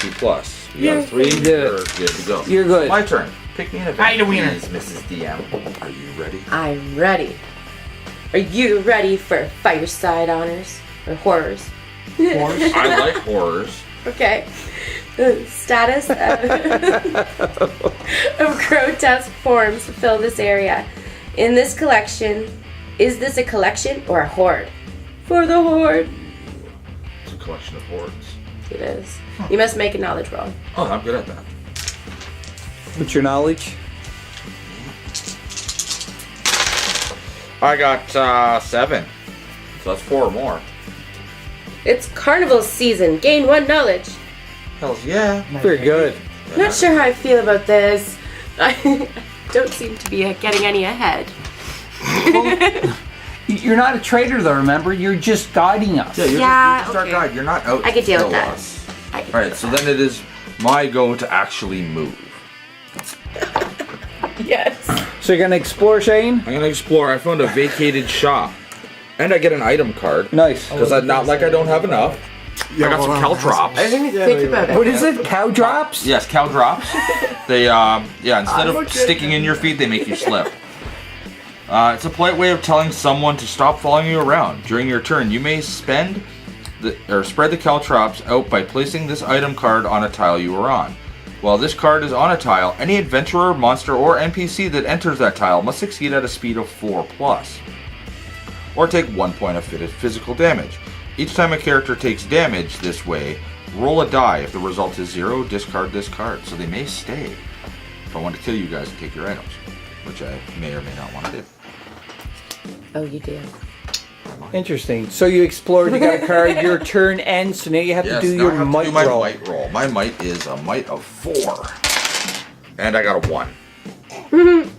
2 plus. You got a 3. You did You're it. good to go. You're good. My turn. Pick me an event. I the winner. Please, Mrs. DM. Are you ready? I'm ready. Are you ready for fireside honors or horrors? I like horrors. Okay. Status of grotesque forms fill this area. In this collection, is this a collection or a horde? For the horde. It's a collection of hordes. It is. You must make a knowledge roll. Oh, I'm good at that. What's your knowledge? I got 7. So that's 4 or more. It's carnival season. Gain 1 knowledge. Hells yeah. Very good. Not sure how I feel about this. I don't seem to be getting any ahead. You're not a traitor, though. Remember, you're just guiding us. Yeah, you're just our okay. guide. You're not out I could to deal kill with that. us. I can Alright, so then it is my go to actually move. Yes. So you're gonna explore, Shane? I'm gonna explore. I found a vacated shop. And I get an item card. Nice. Because I'm not like I don't have enough. I got some caltrops. I didn't even think about it. What is it? Cow drops? Yes, caldrops. They, instead of sticking in your feet, they make you slip. It's a polite way of telling someone to stop following you around. During your turn, you may spread the caltrops out by placing this item card on a tile you are on. While this card is on a tile, any adventurer, monster, or NPC that enters that tile must succeed at a speed of 4+, or take 1 point of physical damage. Each time a character takes damage this way, roll a die. If the result is 0, discard this card. So they may stay if I want to kill you guys and take your items, which I may or may not want to do. Oh, you did. Interesting. So you explored, you got a card, your turn ends, so now you have to do now your I have to might do my roll. might roll. My might is a might of 4. And I got a 1.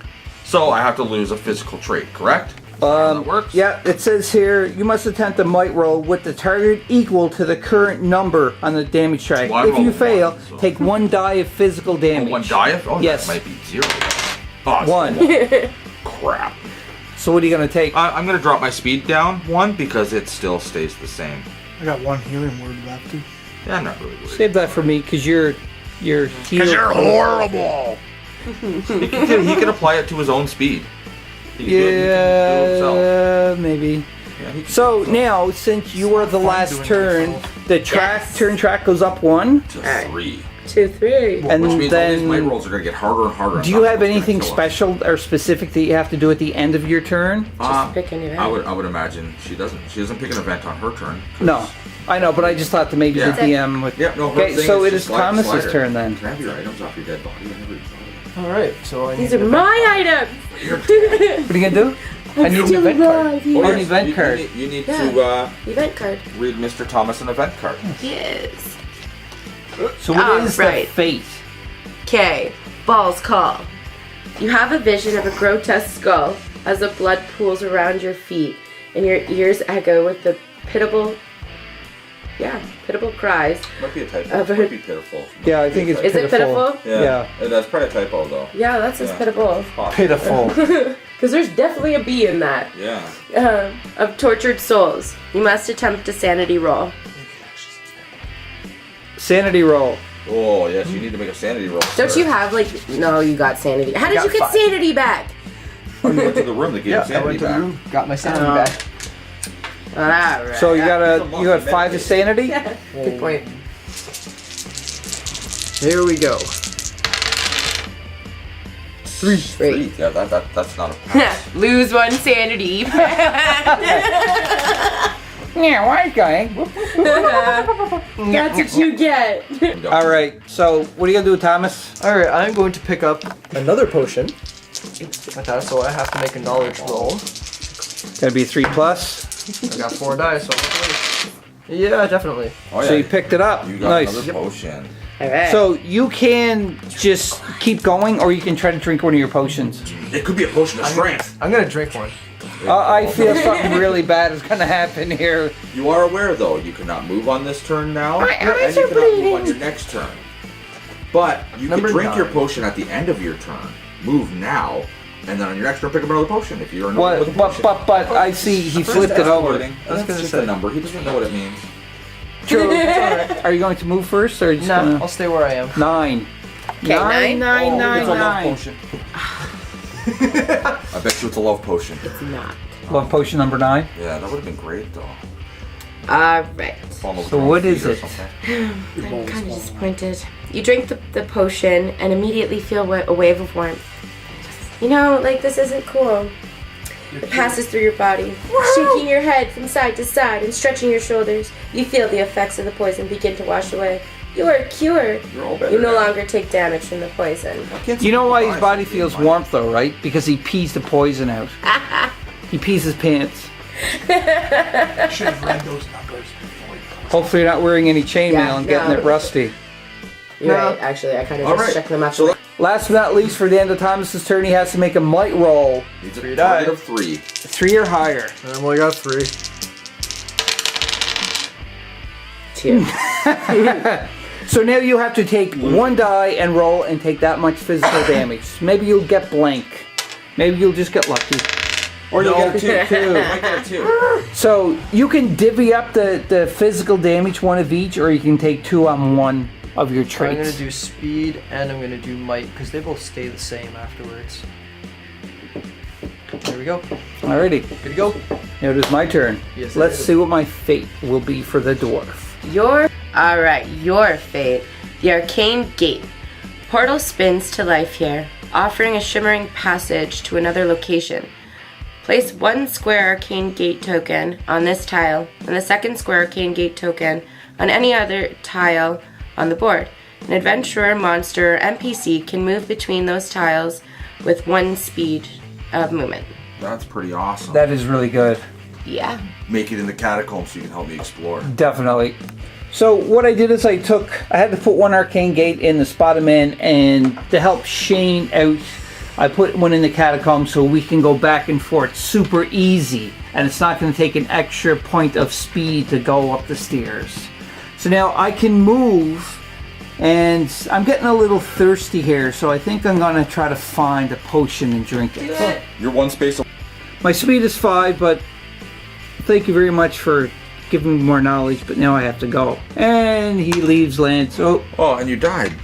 So I have to lose a physical trait, correct? That works? Yeah, it says here, you must attempt a might roll with the target equal to the current number on the damage track. Well, I If you rolled a fail, 1, so- take 1 die of physical damage. 1 die? Oh, Yes. that might be 0. Oh, it's 1. crap. So what are you going to take? I'm going to drop my speed down 1 because it still stays the same. I got 1 healing word left too. Yeah, I'm not really worried. Save that for me, because you're healed. Because you're horrible. He can apply it to his own speed. He can do it himself. Yeah, maybe. Yeah, he can So do it himself. now, since you are the last doing turn, myself. the track Yes. turn track goes up 1, to Alright. 3. 2, 3. and Which means all these might then rolls are going to get harder and harder. do you have anything special or specific that you have to do at the end of your turn? Just pick an event. I would imagine she doesn't pick an event on her turn. 'Cause- No, I know, but I just thought that maybe Yeah. the DM would. Yeah, no. her Okay, thing so is it just is slide- Thomas's slider. turn then. Can I have your items off your dead body? I never even thought of Alright, so I These need are to- my items. What are you gonna do? I need an Still event card. alive, that. Oh, yeah. an event card. You need Yeah. to Event card. read Mr. Thomas an event card. Yes. So what is right. the fate? Okay. Ball's call. You have a vision of a grotesque skull as the blood pools around your feet, and your ears echo with the pitiable cries. Might be a typo. Of Might her- be pitiful. Yeah, I think it's Is it pitiful? Yeah. That's probably a typo though. Yeah, that says Yeah. pitiful. Pitiful. Because there's definitely a B in that. Yeah. Of tortured souls. You must attempt a sanity roll. Sanity roll. Oh yes, you need to make a sanity roll. Don't sir. you have no, you got sanity. How did got you get 5. sanity back? Oh, you went to the room that gave Yeah, you sanity I went to back. the room, got my sanity Oh. back. Alright. So you got It's a you got 5 of sanity. Good point. Here we go. 3. Yeah, that's not a pass. Lose 1 sanity. Yeah, white guy. That's what you get. All right. So what are you gonna do, Thomas? Alright, I'm going to pick up another potion. Like that, so I have to make a knowledge roll. Gonna be 3+. I got 4 dice, so I'm okay. Yeah, definitely. Oh, So you picked it up. You got Nice. another potion. Alright. So you can just keep going, or you can try to drink one of your potions. It could be a potion of strength. I'm gonna drink one. I feel something really bad is gonna happen here. You are aware, though, you cannot move on this turn now, My and eyes you are cannot move bleeding. on your next turn. But you Number can drink 9. your potion at the end of your turn. Move now, and then on your next turn pick up another potion if you're annoyed with What? the potion. But I see he flipped it over. That's just a number. He doesn't know what it means. Joe, are you going to move first or just Nah, gonna... I'll stay where I am. 9. Okay, 9. It's a love potion. I bet you it's a love potion. It's not. Love potion number 9. Yeah, that would have been great though. Alright. So what is it? I'm kind of disappointed. You drink the potion and immediately feel a wave of warmth. You know, like, this isn't cool. It passes through your body, shaking your head from side to side and stretching your shoulders. You feel the effects of the poison begin to wash away. You are cured. You're all better You no now. longer take damage from the poison. You know why his body feels warmth though, right? Because he pees the poison out. He pees his pants. I should have read those numbers before you put Hopefully you're not wearing any chainmail Yeah, and getting no. it rusty. You're right, actually. I kind of just Alright, checked them out. so Last but not least, for the end of Thomas's turn, he has to make a might roll. Needs a Three target die. of 3. 3 or higher. I've only got 3. 2. So now you have to take 1 die and roll and take that much physical damage. Maybe you'll get blank. Maybe you'll just get lucky. Or you'll No, get a 2. two. Might get a 2. So you can divvy up the physical damage, 1 of each, or you can take 2 on 1 of your I'm traits. gonna do speed and I'm gonna do might because they both stay the same afterwards. There we go. Alrighty, Good to go. now it is my turn. Yes, it Let's is. see what my fate will be for the dwarf. Your fate. The Arcane Gate. Portal spins to life here, offering a shimmering passage to another location. Place 1 square Arcane Gate token on this tile, and the second square Arcane Gate token on any other tile on the board. An adventurer, monster, or NPC can move between those tiles with 1 speed of movement. That's pretty awesome. That is really good. Yeah. Make it in the catacombs so you can help me explore. Definitely. So what I did is I had to put 1 arcane gate in the spot I'm in, and to help Shane out, I put 1 in the catacombs so we can go back and forth super easy, and it's not going to take an extra point of speed to go up the stairs. So now I can move, and I'm getting a little thirsty here, so I think I'm going to try to find a potion and drink it. You're 1 space. My speed is 5, but thank you very much for giving me more knowledge, but now I have to go. And he leaves Lance. Oh, And you died.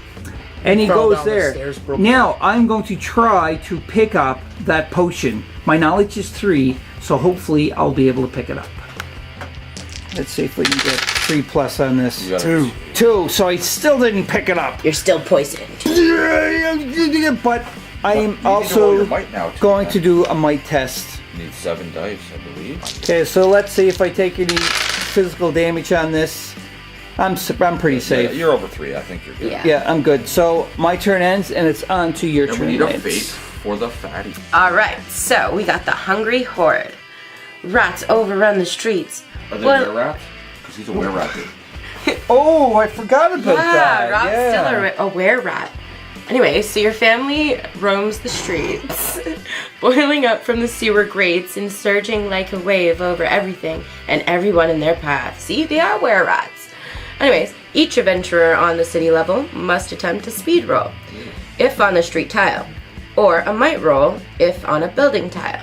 and he Fell goes down the there. stairs, broke Now I'm going to try to pick up that potion. My knowledge is 3, so hopefully I'll be able to pick it up. Let's see if we can get 3 plus on this. You gotta- 2, so I still didn't pick it up. You're still poisoned. But I am You need to roll also your might now, too, going man. to do a might test. You need 7 dice, I believe. Okay, so let's see if I take any physical damage on this. I'm pretty safe. Yeah, you're over 3. I think you're good. Yeah. Yeah, I'm good. So my turn ends, and it's on to your And turn. we need a Lance. fate for the fatty. Alright, so we got the Hungry Horde. Rats overrun the streets. Are they Well- were-rat? Because he's a were-rat, dude. Oh, I forgot about Yeah, that. Rob's yeah. still a were-rat. Anyway, so your family roams the streets, boiling up from the sewer grates and surging like a wave over everything and everyone in their path. See, they are were-rats. Anyways, each adventurer on the city level must attempt a speed roll, if on the street tile, or a might roll, if on a building tile.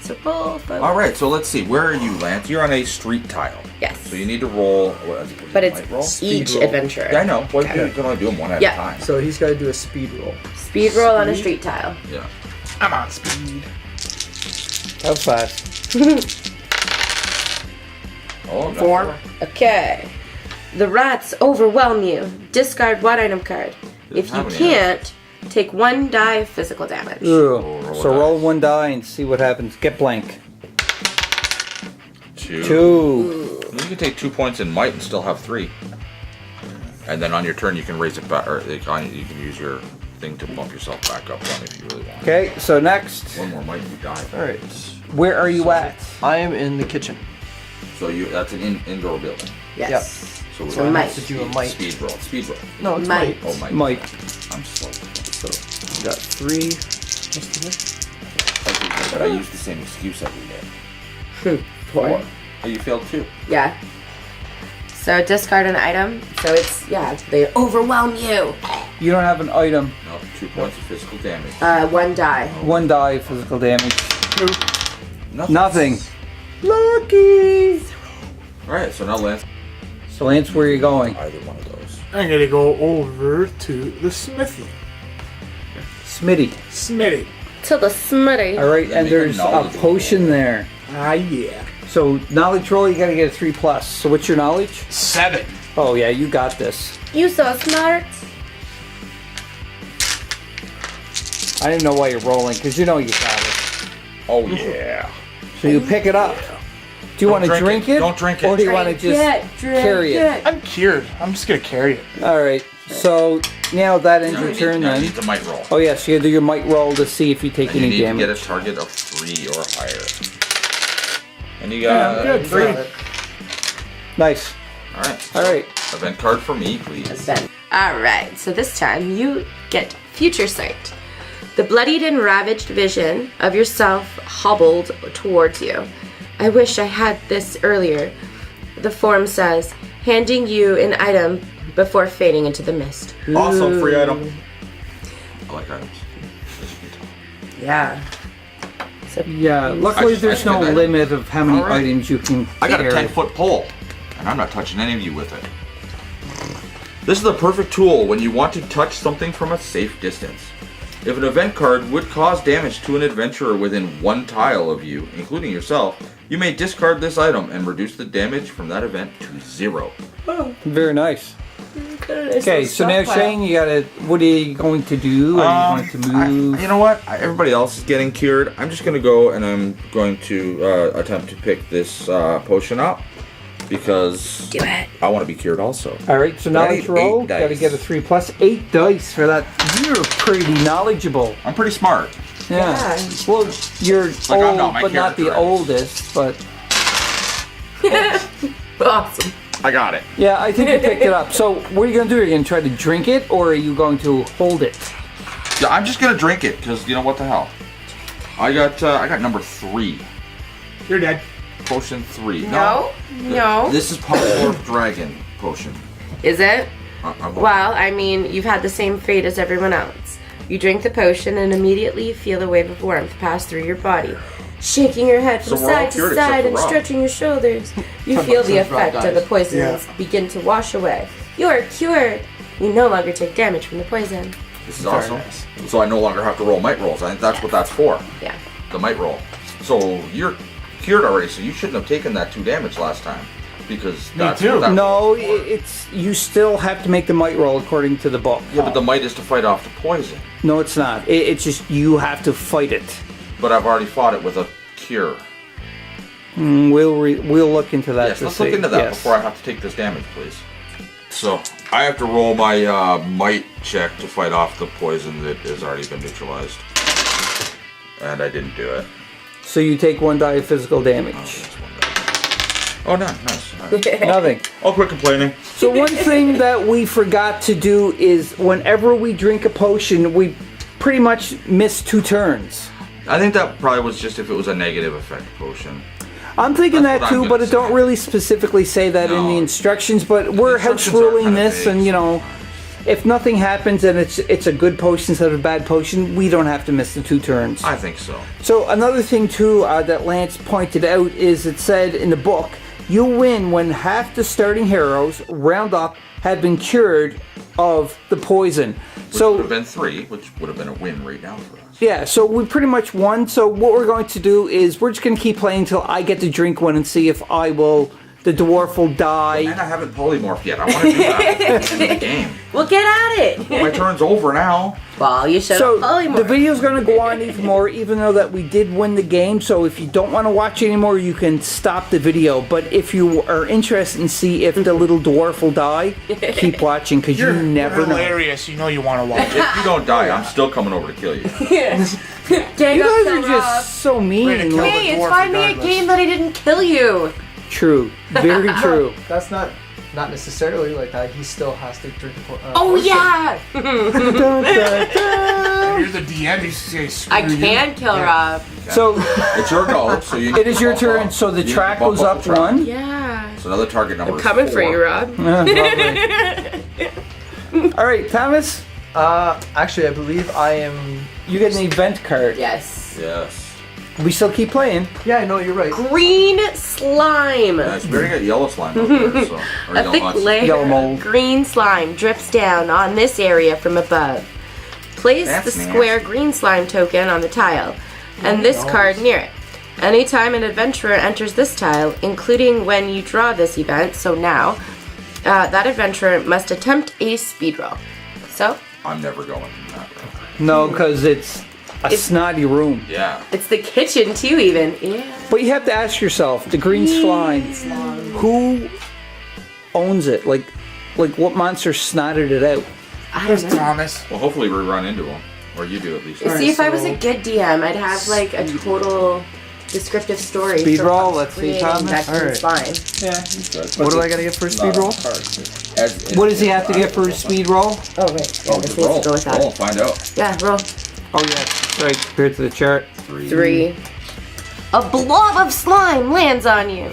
So roll, folks. All right, so let's see. Where are you, Lance? You're on a street tile. Yes. So you need to roll. What is it, But might roll? it's each roll. adventurer. Yeah, I know. Well, you can only do them one at Yeah. a time. So he's got to do a speed roll. Speed roll on a street tile. Yeah. I'm on speed. How fast? Oh, no. 4. Okay. The rats overwhelm you. Discard one item card. If you How many can't, take 1 die of physical damage. Ooh. roll So a roll dice. 1 die and see what happens. Get blank. 2. 2. You can take 2 points in might and still have 3. And then on your turn, you can raise it back, or you can use your thing to bump yourself back up 1 if you really want. Okay, so next, 1 more might and you die. All right. where are you at? I am in the kitchen. So that's an indoor building. Yes. So, So we might. To do a might. Speed roll. Speed roll. No, it's Might. might. Oh, might. Mike. I'm slow. So we got 3. But I use the same excuse every day. 4. Oh, you failed 2. Yeah. So discard an item. So it's, yeah, they overwhelm you. You don't have an item. No, 2 points of physical damage. 1 die. 1 die of physical damage. Nothing. Nothing. Lucky. Alright, so now Lance. So So Lance, where are you going? Either one of those. I'm gonna go over to the smithy. Smitty. To the smitty. All right, and Make a there's a knowledge potion there. Ah, yeah. So knowledge roll, you gotta get a 3+. So what's your knowledge? 7. Oh yeah, you got this. You so smart. I didn't know why you're rolling, because you know you got it. Oh yeah. So you pick it up. Do you want to drink it? Don't drink it. Or do you want to just carry it? I'm cured. I'm just gonna carry it. All right. So now that ends Now your you turn need, now you then. need the might roll. Oh yes, you do your might roll to see if you take And you any need damage. to get a target of 3 or higher. And you Yeah, got I'm good. 3. Nice. Alright. All right. Event card for me, please. Alright, so this time you get future sight. The bloodied and ravaged vision of yourself hobbled towards you. I wish I had this earlier. The form says, handing you an item before fading into the mist. Awesome, free item. I like items. As you can tell. Yeah. So Yeah. Luckily, I there's no did that. limit of how many All right. items you can I got a carry. 10-foot pole, and I'm not touching any of you with it. This is the perfect tool when you want to touch something from a safe distance. If an event card would cause damage to an adventurer within 1 tile of you, including yourself, you may discard this item and reduce the damage from that event to 0. Very nice. Okay, so now Shane, you gotta. What are you going to do? Are you going to move? You know what? Everybody else is getting cured. I'm just going to go and I'm going to attempt to pick this potion up because do it. I want to be cured also. All right, so But I knowledge need roll. 8 Got to dice. get a 3+. 8 dice for that. You're pretty knowledgeable. I'm pretty smart. Yeah. Yeah. Well, you're I'm old, not my but not the character is. oldest. But Awesome. I got it. yeah, I think you picked it up. So what are you gonna do? Are you gonna try to drink it, or are you going to hold it? Yeah, I'm just going to drink it because you know what the hell. I got number 3. You're dead. Potion 3. No. This is Polymorph Dragon potion. Is it? I'm Well, I mean, you've had the same fate as everyone else. You drink the potion and immediately you feel a wave of warmth pass through your body, shaking your head from So we're all side to cured except side for and Rob. stretching your shoulders. You feel the Since Rob effect of the dies. poisons Yeah. begin to wash away. You are cured. You no longer take damage from the poison. This is awesome. So I no longer have to roll might rolls. I think that's what that's for. Yeah. The might roll. So you're cured already, so you shouldn't have taken that 2 damage last time. Because that's too. what that No, was for. it's you still have to make the might roll according to the book. Yeah, but the might is to fight off the poison. No, it's not. It's just you have to fight it. But I've already fought it with a cure. We'll look into that. Yes, to let's see. look into that Yes. before I have to take this damage, please. So I have to roll my might check to fight off the poison that has already been neutralized. And I didn't do it. So you take 1 die of physical damage. That's one die. Oh, no, nice. All right. Nothing. I'll quit complaining. So one thing that we forgot to do is whenever we drink a potion, we pretty much miss 2 turns. I think that probably was just if it was a negative effect potion. I'm thinking That's that what I'm too, but gonna it don't say. really specifically say that in No. the instructions. But we're house instructions are ruling kinda this, vague. and you know, if nothing happens and it's a good potion instead of a bad potion, we don't have to miss the 2 turns. I think so. So another thing too that Lance pointed out is it said in the book, you win when half the starting heroes round up have been cured of the poison. Which So would have been 3, which would have been a win right now for us. yeah, so we pretty much won. So what we're going to do is we're just going to keep playing until I get to drink one and see if the dwarf will die. And I haven't polymorphed yet. I want to do that at the end of the game. Well, get at it. My turn's over now. Well, you should So have polymorphed. the video's going to go on even more, even though that we did win the game. So if you don't want to watch anymore, you can stop the video. But if you are interested in see if the little dwarf will die, keep watching because you never know. hilarious. You know you want to watch it. If you don't die, I'm still coming over to kill you. Gang You up, guys kill are Rob. just so mean. Way to kill Like, Hey, it's dwarf finally a regardless. game that I didn't kill you. true, very true. That's not necessarily like that. He still has to drink the Oh potion. yeah. Dun, dun, dun. You're the DM. You say screw I you. can kill Rob. So It's your go, so you. it is your turn. So the track goes up 1. Yeah. So another target number. I'm is coming for 4. you, Rob. Lovely. All right, Thomas, Actually, I believe I am. you get an event card. Yes. Yes. We still keep playing. Yeah, I know, you're right. Green slime. Nice. We already got yellow slime out there, so. Or A thick layer Yellow mold. of green slime drips down on this area from above. Place That's the square nasty. green slime token on the tile, and this card near it. Anytime an adventurer enters this tile, including when you draw this event, so now, that adventurer must attempt a speed roll. So, I'm never going in that room. No, because it's a It's- snotty room. Yeah. it's the kitchen too, even. Yeah. But you have to ask yourself, the green slime, who owns it? Like what monster snotted it out? I don't know. Thomas. Well, hopefully we run into them. Or you do at least. See, if I was a good DM, I'd have like a total descriptive story. Speed for roll, what's let's see, creating Thomas. that green Alright. slime. What do I gotta get for a speed roll? What does he have to get for his speed roll? Oh, right. Yeah, Oh, this just needs roll. to go with Roll that. and find out. Yeah, roll. Oh yeah, right, compared to the chart. 3. A blob of slime lands on you.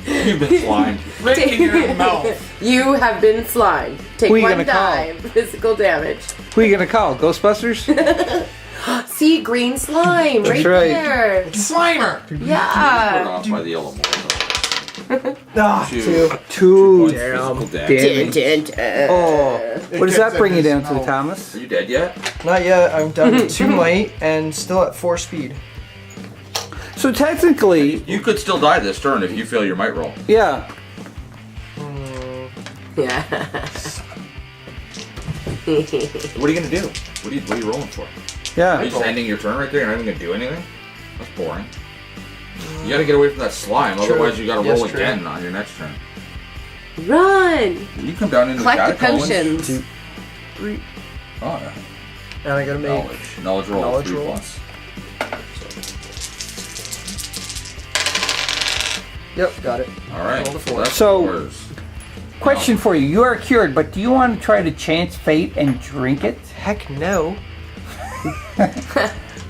You've been slimed. Right in your mouth. You have been slimed. Take Who you 1 gonna call? die physical damage. Who are you gonna call? Ghostbusters? See, green slime right, right. there. Slimer. Put Yeah. off by the yellow mold. Ah, Two. 2 Points Damn. physical damage. damage. Oh, what does that bring you down to, Thomas? Are you dead yet? Not yet. I'm down to 2 might and still at 4 speed. So technically, You could still die this turn if you fail your might roll. yeah. Yeah. What are you gonna do? What are you rolling for? Are Yeah. you just ending your turn right there? You're not even gonna do anything? That's boring. You gotta get away from that slime, True. otherwise you gotta Yes, roll true. again on your next turn. Run. You come down into Collect the the catacombs. potions. 2, 3. Oh, yeah. And I gotta make. Knowledge roll. Knowledge 3 roll. plus. Yep, got it. Alright. Roll the 4. That's So- yours. Question for you: you are cured, but do you want to try to chance fate and drink it? Heck no.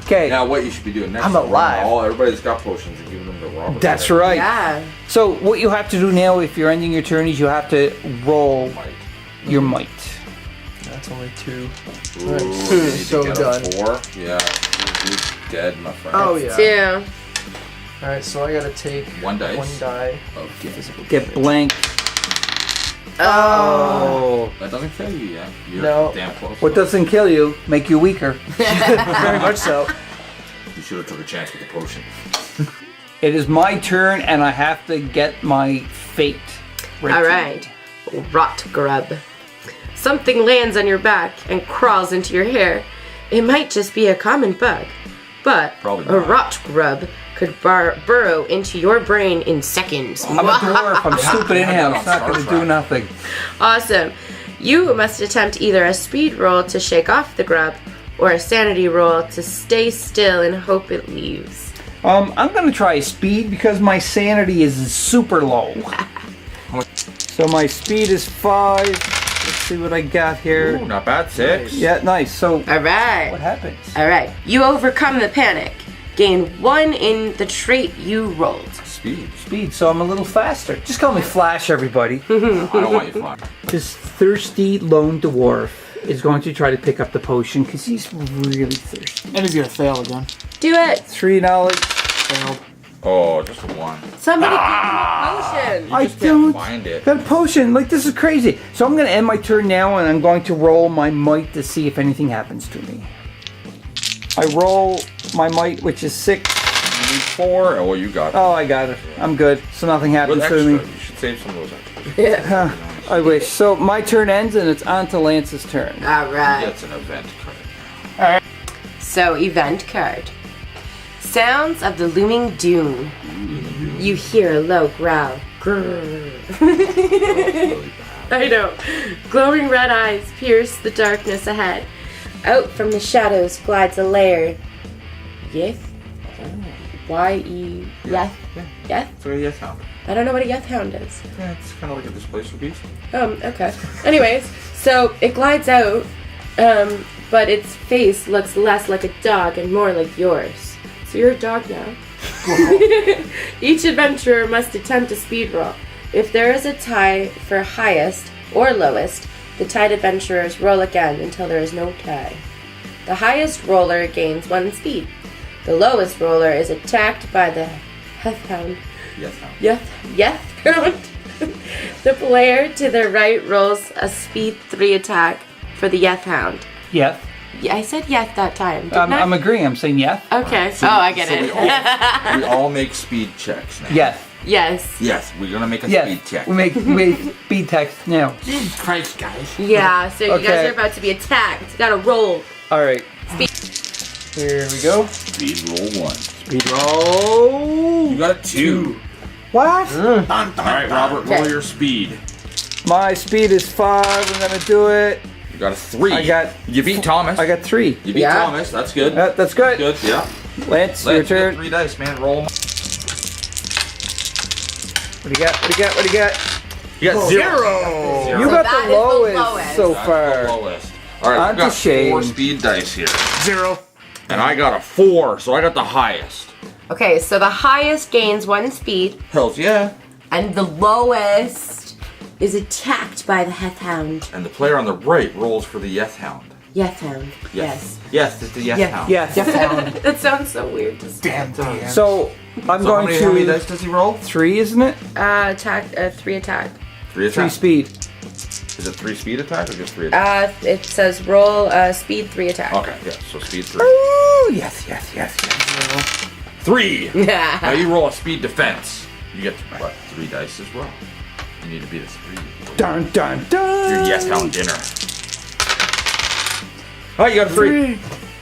Okay, Now what you should be doing next I'm is alive. everybody's got potions and giving them to Robert. that's right. Yeah. So what you have to do now, if you're ending your turn, is you have to roll Might. your might. That's only 2. Ooh, Right. you need to So get done. a 4. Yeah. You're dead, my friend. Oh, yeah. 2. Alright, so I gotta take 1 dice. 1 die. Of physical Get blank. Oh. Oh. That doesn't kill you yet. You're No. damn close. What doesn't kill you make you weaker. Very much so. You should have took a chance with the potion. It is my turn, and I have to get my fate. All right. Rot grub. Something lands on your back and crawls into your hair. It might just be a common bug, but Probably a not. rot grub could burrow into your brain in seconds. I'm a dwarf. I'm stupid anyhow. on It's not Star going to Trek. do nothing. Awesome. You must attempt either a speed roll to shake off the grub or a sanity roll to stay still and hope it leaves. I'm going to try speed because my sanity is super low. So my speed is 5. Let's see what I got here. Ooh, not bad. 6. Yeah, nice. So All right. what happens? All right. You overcome the panic. Gain 1 in the trait you rolled. Speed. Speed, so I'm a little faster. Just call me Flash, everybody. I don't want you flying. This thirsty lone dwarf is going to try to pick up the potion because he's really thirsty. And he's gonna fail again. Do it. 3 knowledge. Failed. Oh, just a 1. Somebody give me a potion. I just can't don't find it. got a potion. Like, this is crazy. So I'm going to end my turn now, and I'm going to roll my might to see if anything happens to me. I roll my might, which is 6. You need 4. Oh, well, you got it. Oh, I got it. I'm good. So nothing With happens extra. to me. You should save some of those extras. Yeah. I wish. So my turn ends, and it's on to Lance's turn. All right. That's an event card. So, event card. Sounds of the looming doom. You hear a low growl. Grrr. Really bad. I know. Glowing red eyes pierce the darkness ahead. Out from the shadows glides a lair. Yeth? Y-E... Yeth? Yeth? So, yes, how? I don't know what a Yeth hound is. Yeah, it's kind of like a displacer beast. Okay. Anyways, so it glides out, but its face looks less like a dog and more like yours. So you're a dog now. Each adventurer must attempt a speed roll. If there is a tie for highest or lowest, the tied adventurers roll again until there is no tie. The highest roller gains 1 speed. The lowest roller is attacked by the Hethhound. Yethhound. The player to the right rolls a speed 3 attack for the Yethhound. Yes. Yeah, I said Yeth that time. Didn't I? I'm agreeing. I'm saying yes. Okay. So I get so it. we all make speed checks now. Yes. Yes. Yes, we're gonna make a Yes. speed check. We make speed text now. Jesus Christ, guys. Yeah, so you Okay. guys are about to be attacked. You gotta roll. All right. Speed. Here we go. Speed roll 1. Speed roll. You got a 2. What? All right, Robert, roll Okay. your speed. My speed is 5. I'm gonna do it. You got a 3. You beat Thomas. I got 3. You beat Yeah. Thomas. That's good. That's good. Good. Yeah. Lance, your Let's get turn. 3 dice, man. Roll 'em. What do you got? What do you got? What do you got? You got 0. You So got that the is the lowest, lowest. so That's far. the lowest. All right, On I've to got 4 Shane. speed dice here, 0. and I got a 4, so I got the highest. Okay, so the highest gains 1 speed, Hells yeah. and the lowest is attacked by the Hethhound. And the player on the right rolls for the Yethhound. Yethhound. Yes. Yes, it's the Yethhound. Yes. That sounds so weird to say. Damn, damn. So I'm So going how many to dice does he roll? 3, isn't it? Attack. 3 attack. 3 3 attack. speed. Is it 3 speed attack or just 3 attack? It says roll speed 3 attack. Okay, yeah, so speed 3. Oh yes. 3! Now Yeah. you roll a speed defense. You get, what, 3 dice as well. You need to beat a 3. Dun dun dun. Your Yethhound dinner. Oh, you got a 3.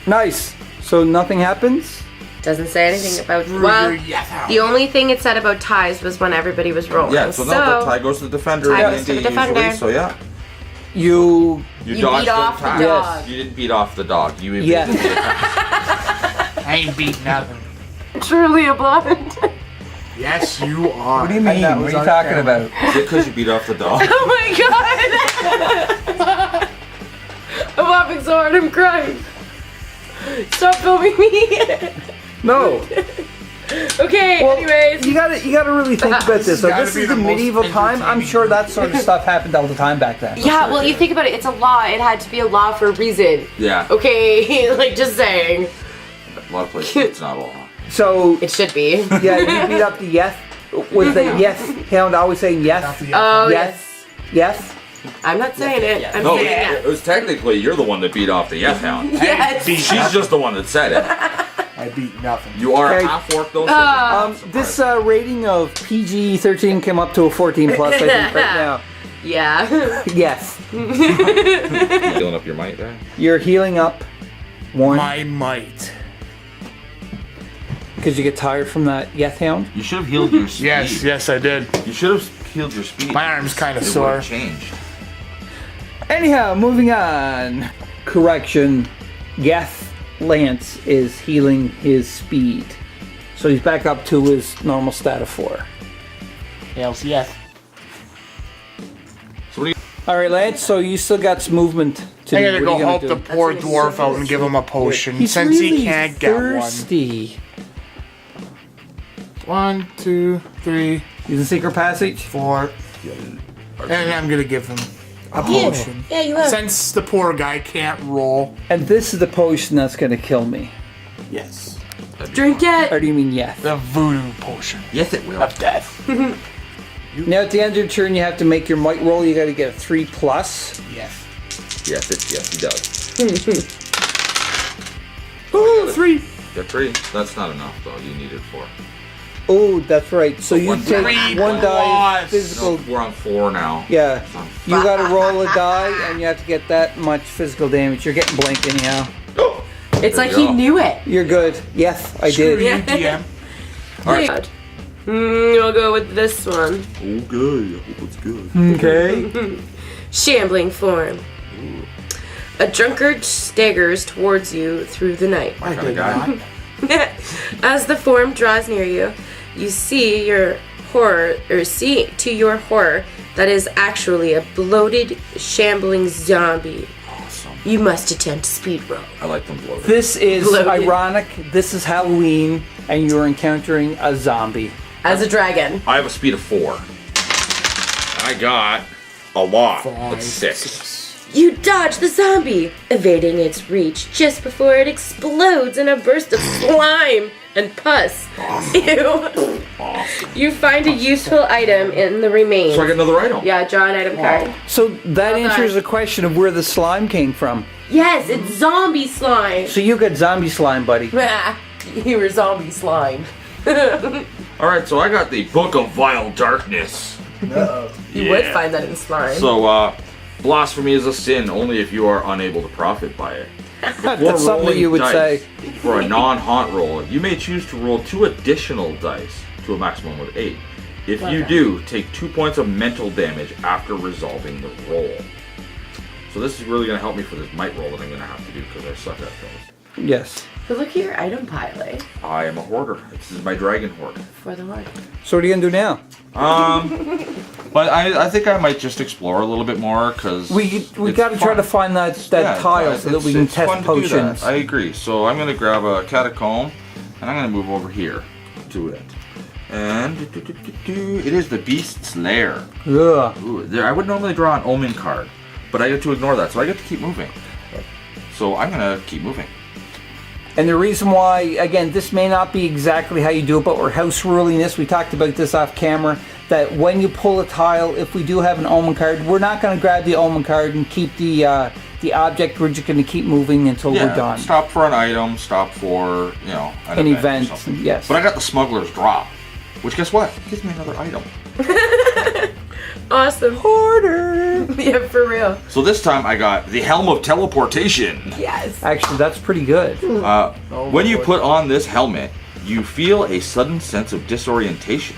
Nice. So nothing happens. Doesn't say anything about. Screw Well, your Yethhound. the only thing it said about ties was when everybody was rolling. Yeah, so no, the tie goes to the defender Tie in goes to the D&D usually, defender. so yeah. You. You dodged beat off the attack. dog. You didn't beat off the dog. You evaded Yeah. the attack. I ain't beat nothing. Truly a blonde. Yes, you are. What do you mean? that What was are you on talking camera. about? Is it because you beat off the dog? Oh my god! I'm laughing so hard I'm crying. Stop filming me. No. Okay, Well, anyways. you gotta really think about this. So gotta this be is the the most medieval time. I'm entertaining sure that sort of stuff happened all the time back then. Yeah, well, you think about it, it's a law. It had to be a law for a reason. Yeah. Okay, like just saying. A lot of places it's not all. So It should be. yeah, you beat up the yes. Was the yes hound always saying yes? Oh, Yes. yes. Yes. I'm not saying it. I'm No, saying yes. it was technically you're the one that beat off the Yethhound. Yes. She's just the one that said it. I beat nothing. You are Okay. a half-orc though. So This rating of PG-13 came up to a 14 plus. I think right now. Yeah. Yes. you healing up your might there. You're healing up 1 My might. because you get tired from that yes hound. You should have healed your speed. Yes, I did. You should have healed your speed. My arm's kinda It sore. would've changed. Anyhow, moving on. Correction. Yes, Lance is healing his speed. So he's back up to his normal stat of 4. Yes, yes. So what do you? All right, Lance, so you still got some movement to I do. gotta What are go you gonna help do? the poor dwarf out and give him a potion He's since really he can't get thirsty. one. 1, 2, 3, Using secret passage? 4. And I'm gonna give him a potion. Yeah, you have. Since the poor guy can't roll. And this is the potion that's gonna kill me. Yes. Drink Or it. do you mean yes? The voodoo potion Yes, it will. of death. Now at the end of your turn, you have to make your might roll. You got to get a 3 plus. Yes. Yes, he does. Ooh, 3. Got 3. That's not enough though. You needed 4. Oh, that's right. So you one take die. 1 die Plus. physical. No, we're on 4 now. Yeah. You got to roll a die, and you have to get that much physical damage. You're getting blanked anyhow. It's There like you he go. knew it. You're good. Yes, I Screw did. you, DM. Alright. We'll go with this one. Okay, I hope it's good. Okay. Shambling form. A drunkard staggers towards you through the night. I Kinda did guy. not. As the form draws near you, you see your horror, or see to your horror, that is actually a bloated, shambling zombie. Awesome. You must attempt speed roll. I like them bloated. This is Loaded. ironic. This is Halloween, and you're encountering a zombie. As a dragon. I have a speed of 4. I got a lot. 5, That's 6. You dodge the zombie, evading its reach just before it explodes in a burst of slime and pus. Ew. You find a useful item in the remains. So I get another item. Yeah, draw an item card. So that Well answers done. the question of where the slime came from. Yes, it's zombie slime. So you got zombie slime, buddy. You were zombie slime. Alright, so I got the Book of Vile Darkness. You would find that in slime. So, blasphemy is a sin only if you are unable to profit by it. That's something that you would say. For a non-haunt roll, you may choose to roll 2 additional dice to a maximum of 8. If you do, take 2 points of mental damage after resolving the roll. So this is really going to help me for this might roll that I'm going to have to do because I suck at those. Yes. But look at your item pile, eh? I am a hoarder. This is my dragon hoard. For the horde. So what are you gonna do now? But I think I might just explore a little bit more because We got to try to find that tile so that we can test potions. I agree. So I'm gonna grab a catacomb and I'm gonna move over here to it. And it is the Beast's Lair. Ugh. Ooh, I would normally draw an omen card, but I get to ignore that, so I get to keep moving. So I'm gonna keep moving. And the reason why, again, this may not be exactly how you do it, but we're house ruling this. We talked about this off camera, that when you pull a tile, if we do have an omen card, we're not going to grab the omen card and keep the object. We're just going to keep moving until we're done. Stop for an item, stop for, an event, or something. yes. But I got the Smuggler's Drop, which guess what? It gives me another item. Awesome. Hoarder! Yeah, for real. So this time I got the Helm of Teleportation. Yes. Actually, that's pretty good. When you put on this helmet, you feel a sudden sense of disorientation,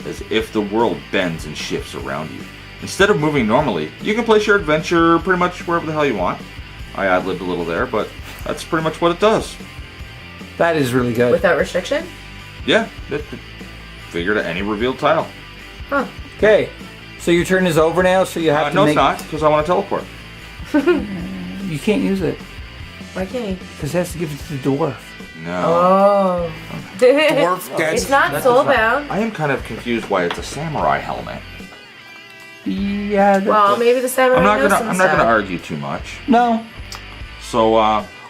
as if the world bends and shifts around you. Instead of moving normally, you can place your adventure pretty much wherever the hell you want. I ad-libbed a little there, but that's pretty much what it does. That is really good. Without restriction? Yeah, figure to any revealed tile. Huh. Okay, so your turn is over now, so you have to No, make... it's not, because I want to teleport. You can't use it, Why can't he? because it has to give it to the dwarf. No. Oh. Dwarf, It's not soulbound. I am kind of confused why it's a samurai helmet. Yeah, Well, maybe the samurai knows some I'm not gonna stuff. argue too much. No. So,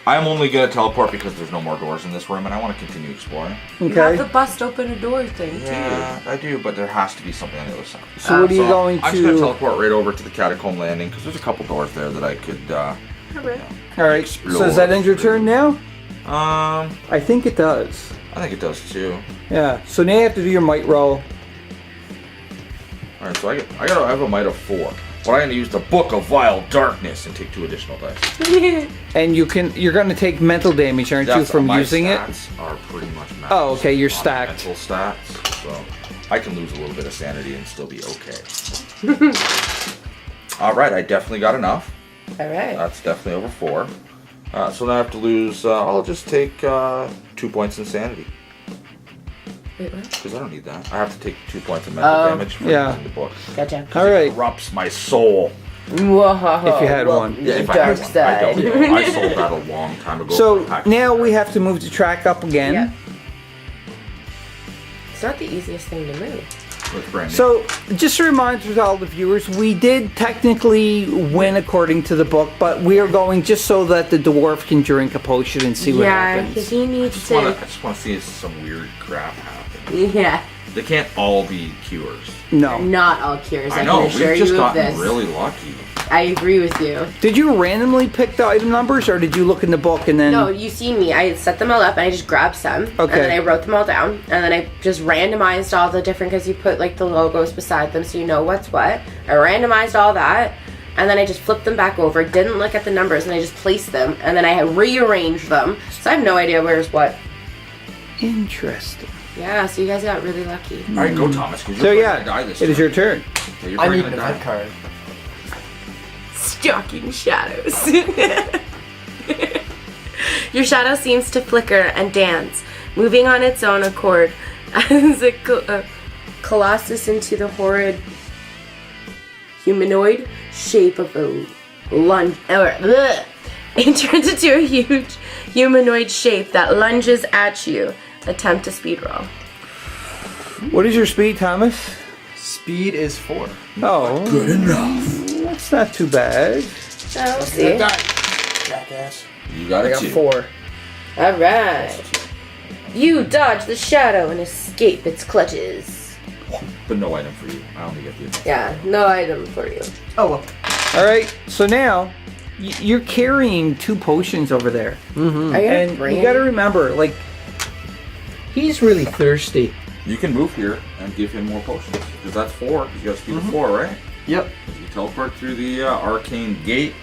I'm only gonna teleport because there's no more doors in this room and I want to continue exploring. You have Okay. the bust open a door thing, Yeah, I do, but there has to be something on the other side. So what are you So going I'm just gonna to... teleport right over to the catacomb landing because there's a couple doors there that I could, Alright. Alright, so does that end your turn now? I I think it does. think it does too. Yeah, so now you have to do your might roll. Alright, so I have a might of 4. But I'm gonna use the Book of Vile Darkness and take 2 additional dice. And you're going to take mental damage, aren't you, from my using it? stats are pretty much maxed. Oh, okay, you're on stacked. Mental stats, so I can lose a little bit of sanity and still be okay. Alright, I definitely got enough. Alright. That's definitely over 4. So now I have to lose, I'll just take 2 points insanity. Wait, what? Because I don't need that. I have to take 2 points of mental damage for yeah. using the book. Gotcha. All right. It corrupts my soul. Whoa. If you had one. Yeah, if I Dark had one. side. I don't. I sold that a long time ago. So for a pack now of we have to move the track up again. Yeah. It's not the easiest thing to move. It's brand new. So just a reminder to all the viewers, we did technically win according to the book, but we are going just so that the dwarf can drink a potion and see what Yeah, happens. because he I needs just to. want to see if some weird crap happen. Yeah. They can't all be cures. No. Not all cures. I I know, can assure we've just you of gotten this. really lucky. I agree with you. Did you randomly pick the item numbers, or did you look in the book and then... No, you seen me. I set them all up and I just grabbed some. And Okay. then I wrote them all down. And then I just randomized all the different, because you put like the logos beside them so you know what's what. I randomized all that. And then I just flipped them back over, didn't look at the numbers, and I just placed them. And then I rearranged them. So I have no idea where's what. Interesting. Yeah, so you guys got really lucky. All right, go Thomas, because So you're yeah, going to die this it is your turn. Yeah, you're I probably need an gonna event card. Stalking shadows. Your shadow seems to flicker and dance, moving on its own accord as a colossus into the horrid humanoid shape of a lunge. It turns into a huge humanoid shape that lunges at you. Attempt a speed roll. What is your speed, Thomas? Speed is 4. Oh. Good enough. That's not too bad. We'll see. Jackass. You got I a got 2. 4. Alright. You dodge the shadow and escape its clutches. But no item for you. I only get the Yeah, no item for you. Oh well. All right. So now you're carrying 2 potions over there, Are you gonna and bring you got to remember, like, he's really thirsty. You can move here and give him more potions. Because that's 4. Because you got speed of 4, right? Yep. You teleport through the arcane gate.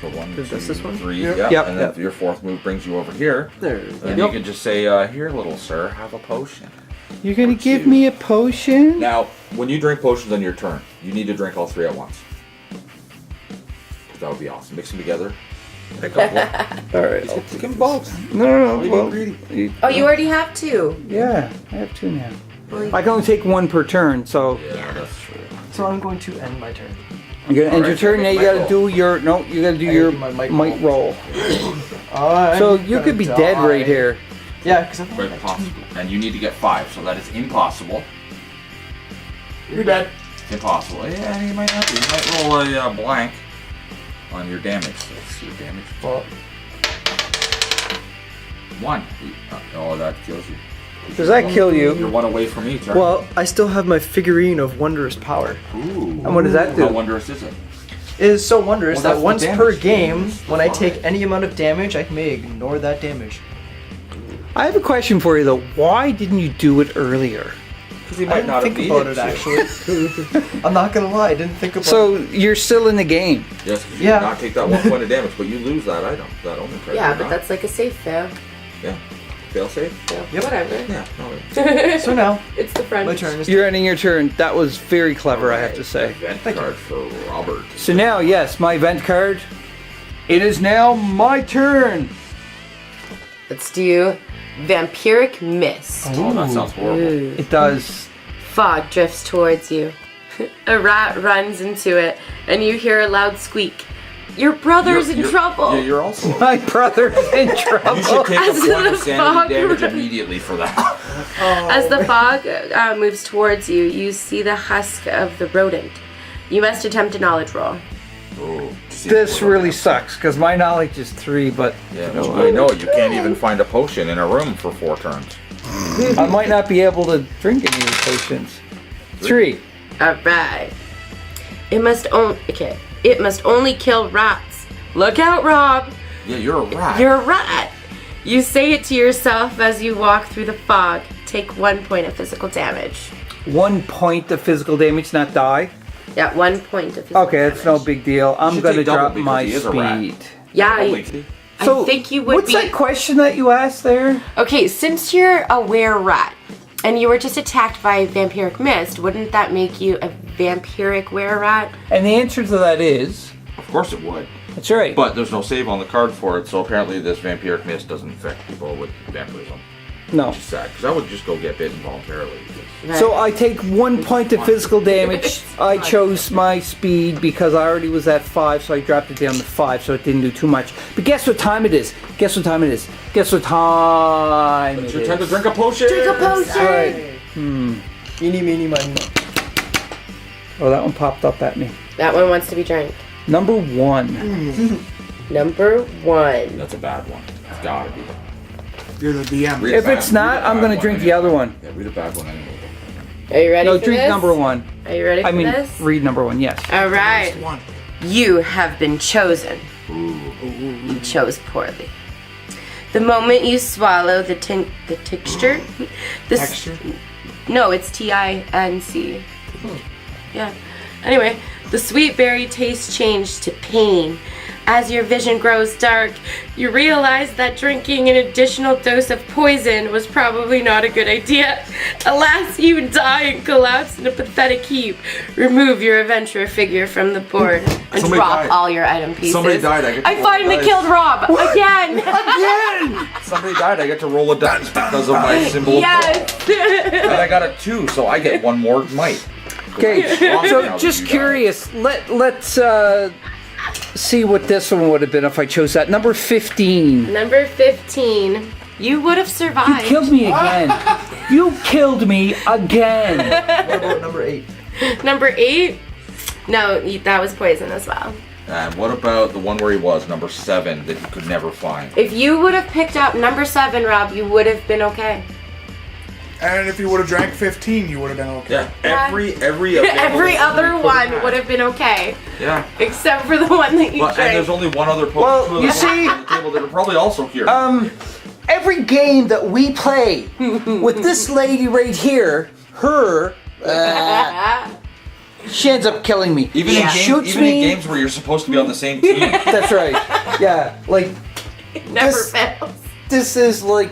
So 1, Is 2, this one? 3. Yep. Yeah. Yep, And then yep. your 4th move brings you over here. There. And you can just say, here, little sir, have a potion. You're gonna Or give 2. me a potion? Now, when you drink potions on your turn, you need to drink all 3 at once. That would be awesome. Mix them together. Pick up one. All right. Pick them both. No. What Well, are you greedy? Oh, you already have 2. yeah, I have 2 now. I can only take 1 per turn, so Yeah, that's true. So I'm going to end my turn. you're gonna end your Alright, turn. Now you might gotta roll. do your you gotta do I your gotta do my might roll. I'm So you gonna could be dead die. right here. Yeah, because I'm Quite possible. And you need to get 5, so that is impossible. You're dead. Impossible. Yeah, you might have to. You might roll a blank on your damage. Let's see your damage. Well, 1. Oh, that kills you. Does that kill You're you? 1 away from each. well, I still have my figurine of wondrous power. Ooh. And what does that How do? wondrous is it? It is so wondrous Well, that's that the once damage. per game, Damage. when I take any amount of damage, I may ignore that damage. I have a question for you though. Why didn't you do it earlier? Because he I might didn't not think have about needed it to. actually. I'm not gonna lie, I didn't think about So you're still in the game. Yes, because you Yeah. did not take that 1 point of damage, but you lose that item, that omen card. Yeah, You're but not. that's like a safe fail. Yeah. Fail safe? So, Yep. whatever. Yeah. No, it. So now, It's the French. my turn is You're ending your turn. That was very clever, I have to Alright, say. Event Thank you. card for Robert. So now, yes, my event card. It is now my turn. Let's do Vampiric Mist. Oh, that sounds horrible. It does. Fog drifts towards you. A rat runs into it, and you hear a loud squeak. Your brother's in trouble. Yeah, you're also. My brother's in trouble. You should take As a point the of sanity fog damage runs- immediately for that. As the fog moves towards you, you see the husk of the rodent. You must attempt a knowledge roll. Oh, This really sucks because my knowledge is 3, but Yeah, I know. You can't even find a potion in a room for 4 turns. I might not be able to drink any of the potions. 3. Alright. It must only kill rats. Look out, Rob! Yeah, you're a rat. You're a rat! You say it to yourself as you walk through the fog. Take 1 point of physical damage. 1 point of physical damage, not die. Yeah, 1 point of physical Okay, damage. it's no big deal. I'm should gonna take double drop because my he is a rat. speed. Yeah, Holy- I think you would what's be. that question that you asked there? Okay, since you're a were-rat, and you were just attacked by vampiric mist, wouldn't that make you a vampiric were-rat? And the answer to that is, Of course it would. that's right. But there's no save on the card for it, so apparently this vampiric mist doesn't affect people with vampirism. no. Which is sad, because I would just go get bitten voluntarily. So I take 1 point of physical damage. I chose my speed because I already was at 5, so I dropped it down to 5, so it didn't do too much. But guess what time it is? Guess what time it is? Guess what time it It's is? your time to drink a potion! Drink a potion! Right. Eeny, meeny, miny. Oh, that one popped up at me. That one wants to be drank. Number 1. Number 1. That's a bad one. It's gotta be. You're the DM. Read a If bad- it's not, read a I'm bad gonna one drink anyway. the other one. Yeah, read a bad one anyway. Are you ready No, for drink this? number 1. Are you ready for I mean, this? read number 1, yes. All right. One. You have been chosen. You chose poorly. The moment you swallow the tincture, the Texture. No, it's TINC. Yeah. Anyway, the sweet berry taste changed to pain. As your vision grows dark, you realize that drinking an additional dose of poison was probably not a good idea. Alas, you die and collapse in a pathetic heap. Remove your adventurer figure from the board and Somebody drop died. all your item pieces. Somebody died. I get to I roll finally dice. killed Rob again. Somebody died. I get to roll a dice because of my symbol. Yes. And I got a 2, so I get 1 more might. Okay, Stronger now so that just you curious. Let's see what this one would have been if I chose that. Number 15. Number 15. You would have You survived. killed me again. You killed me again. What about number 8? Number 8. No, that was poison as well. And what about the one where he was, number 7, that you could never find? If you would have picked up number 7, Rob, you would have been okay. And if you would have drank 15, you would have been okay. Yeah, Every other one would have been okay. Yeah. Except for the one that you Well, and drank. there's only one other Well, Pokemon you see- on the table that are probably also here. Every game that we play with this lady right here, her, she ends up killing me. even she in shoots even me. in games where you're supposed to be on the same team. That's right. Yeah, like Never this- fails. this is like,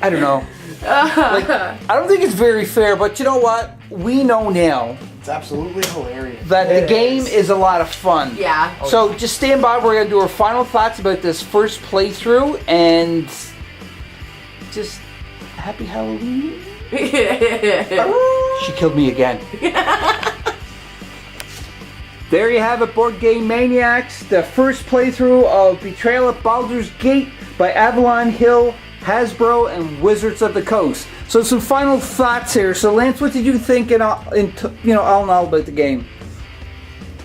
I don't know. Like, I don't think it's very fair, but you know what? We know now It's absolutely hilarious. that the game is a lot of fun. Yeah. So just stand by. We're gonna do our final thoughts about this first playthrough, and just happy Halloween. She killed me again. There you have it, Board Game Maniacs. The first playthrough of Betrayal at Baldur's Gate by Avalon Hill, Hasbro, and Wizards of the Coast. So some final thoughts here. So Lance, what did you think all in all about the game?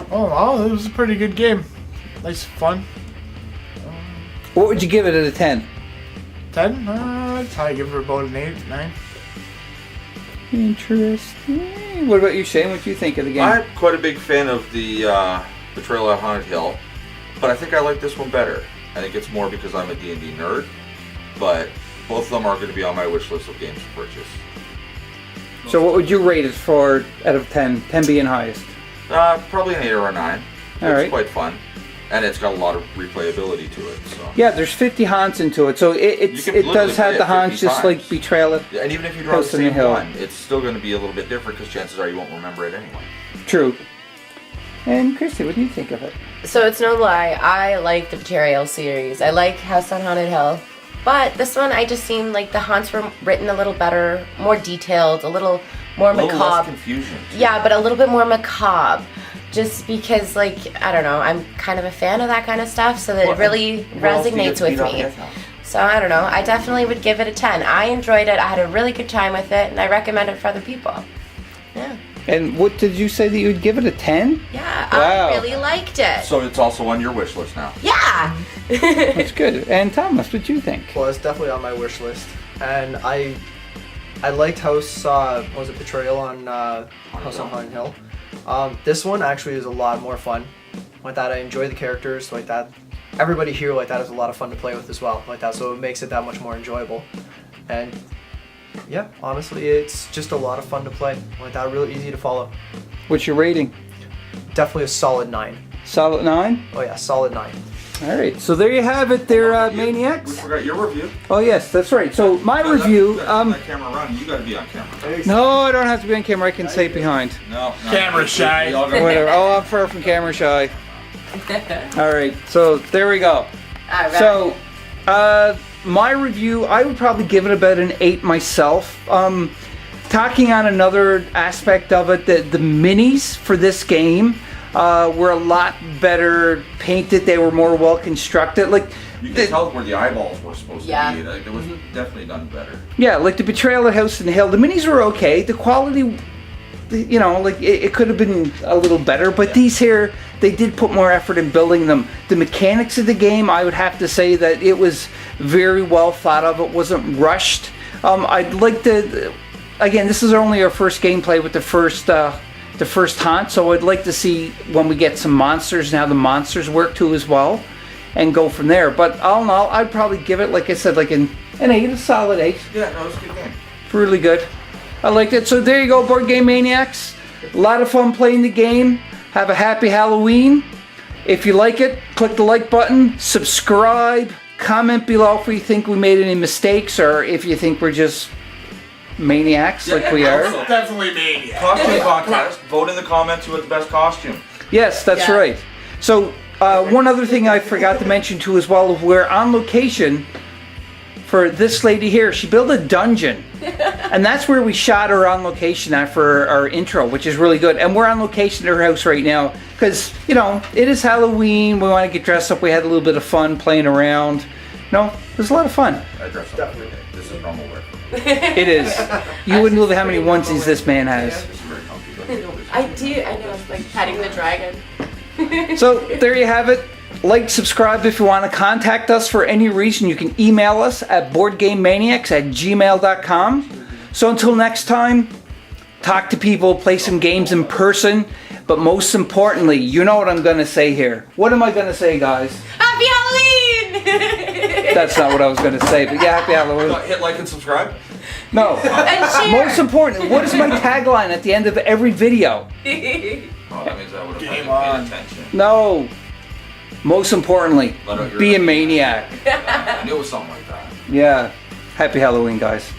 Oh, well, it was a pretty good game. Nice, fun. What would you give it out of 10? 10? I'd probably give her about an 8, 9. Interesting. What about you, Shane? What do you think of the game? I'm quite a big fan of the Betrayal at Haunted Hill, but I think I like this one better. I think it's more because I'm a D&D nerd, but both of them are going to be on my wish list of games to purchase. So what would you rate it for out of 10? 10 being highest. Probably an 8 or a 9. All It's right. quite fun, and it's got a lot of replayability to it. So. Yeah, there's 50 haunts into it, so You it can does literally have play the it haunts 50 just like times. Betrayal. It. And even if you draw the House on the same Hill. one, it's still going to be a little bit different because chances are you won't remember it anyway. True. And Christy, what do you think of it? So it's no lie, I like the Betrayal series. I like House on Haunted Hill. But this one, I just seemed like the haunts were written a little better, more detailed, a little more A little less macabre. confusion. too. Yeah, but a little bit more macabre. Just because, like, I don't know, I'm kind of a fan of that kind of stuff, so that it really What else do you resonates get to beat with up me. against now? So I don't know, I definitely would give it a 10. I enjoyed it, I had a really good time with it, and I recommend it for other people. Yeah. And what did you say that you would give it a 10? Yeah, Wow. I really liked it. So it's also on your wish list now. Yeah! That's good. And Thomas, what do you think? Well, it's definitely on my wish list, and I liked House. Was it Betrayal on House on Haunted Hill? This one actually is a lot more fun. Like that, I enjoy the characters. Like that, everybody here like that is a lot of fun to play with as well. Like that, so it makes it that much more enjoyable. And yeah, honestly, it's just a lot of fun to play. Like that, really easy to follow. What's your rating? Definitely a solid 9. Solid 9? Oh yeah, solid 9. All right. So there you have it there, We Maniacs. forgot your review. Oh, yes, that's right. So my review... That camera running. You got to be on camera. No, I don't have to be on camera. I can stay behind. No. Camera shy. We all got- Whatever. Oh, I'm far from camera shy. All right. So there we go. Alright. So, my review, I would probably give it about an 8 myself. Talking on another aspect of it, the minis for this game were a lot better painted. They were more well constructed. Like, You can tell where the eyeballs were supposed Yeah. to be. Like, it was definitely done better. yeah, like the Betrayal at House on the Hill. The minis were okay. The quality, you know, like it could have been a little better. But these here, they did put more effort in building them. The mechanics of the game, I would have to say that it was very well thought of. It wasn't rushed. I'd like to, again, this is only our first gameplay with the first haunt, so I'd like to see when we get some monsters, now the monsters work too as well, and go from there. But all in all, I'd probably give it, like I said, like an 8, a solid 8. Yeah, no, it was a good game. Really good. I liked it. So there you go, Board Game Maniacs. A lot of fun playing the game. Have a happy Halloween. If you like it, click the like button, subscribe, comment below if you think we made any mistakes or if you think we're just maniacs like we are. Also, Definitely me. costume contest. Vote in the comments who has the best costume. Yes, that's Yeah. right. So one other thing I forgot to mention too as well, we're on location for this lady here. She built a dungeon. And that's where we shot her on location at for our intro, which is really good. And we're on location at her house right now because, you know, it is Halloween. We want to get dressed up. We had a little bit of fun playing around. No, it was a lot of fun. I dress up every day. This is normal wear. It is. You wouldn't believe how many onesies this man has. This is very comfy. But I do, I know, it's like petting the dragon. So there you have it. Like, subscribe if you want to contact us for any reason. You can email us at boardgamemaniacs@gmail.com. So until next time, talk to people, play some games in person. But most importantly, you know what I'm going to say here. What am I going to say, guys? Happy Halloween! That's not what I was going to say, but yeah, happy Halloween. Hit like and subscribe. No. And share. Most important, what is my tagline at the end of every video? Oh, that means I would have Game paid on. attention. No. Most importantly, Let out your- be a maniac. I knew it was something like that. Yeah. Happy Halloween, guys.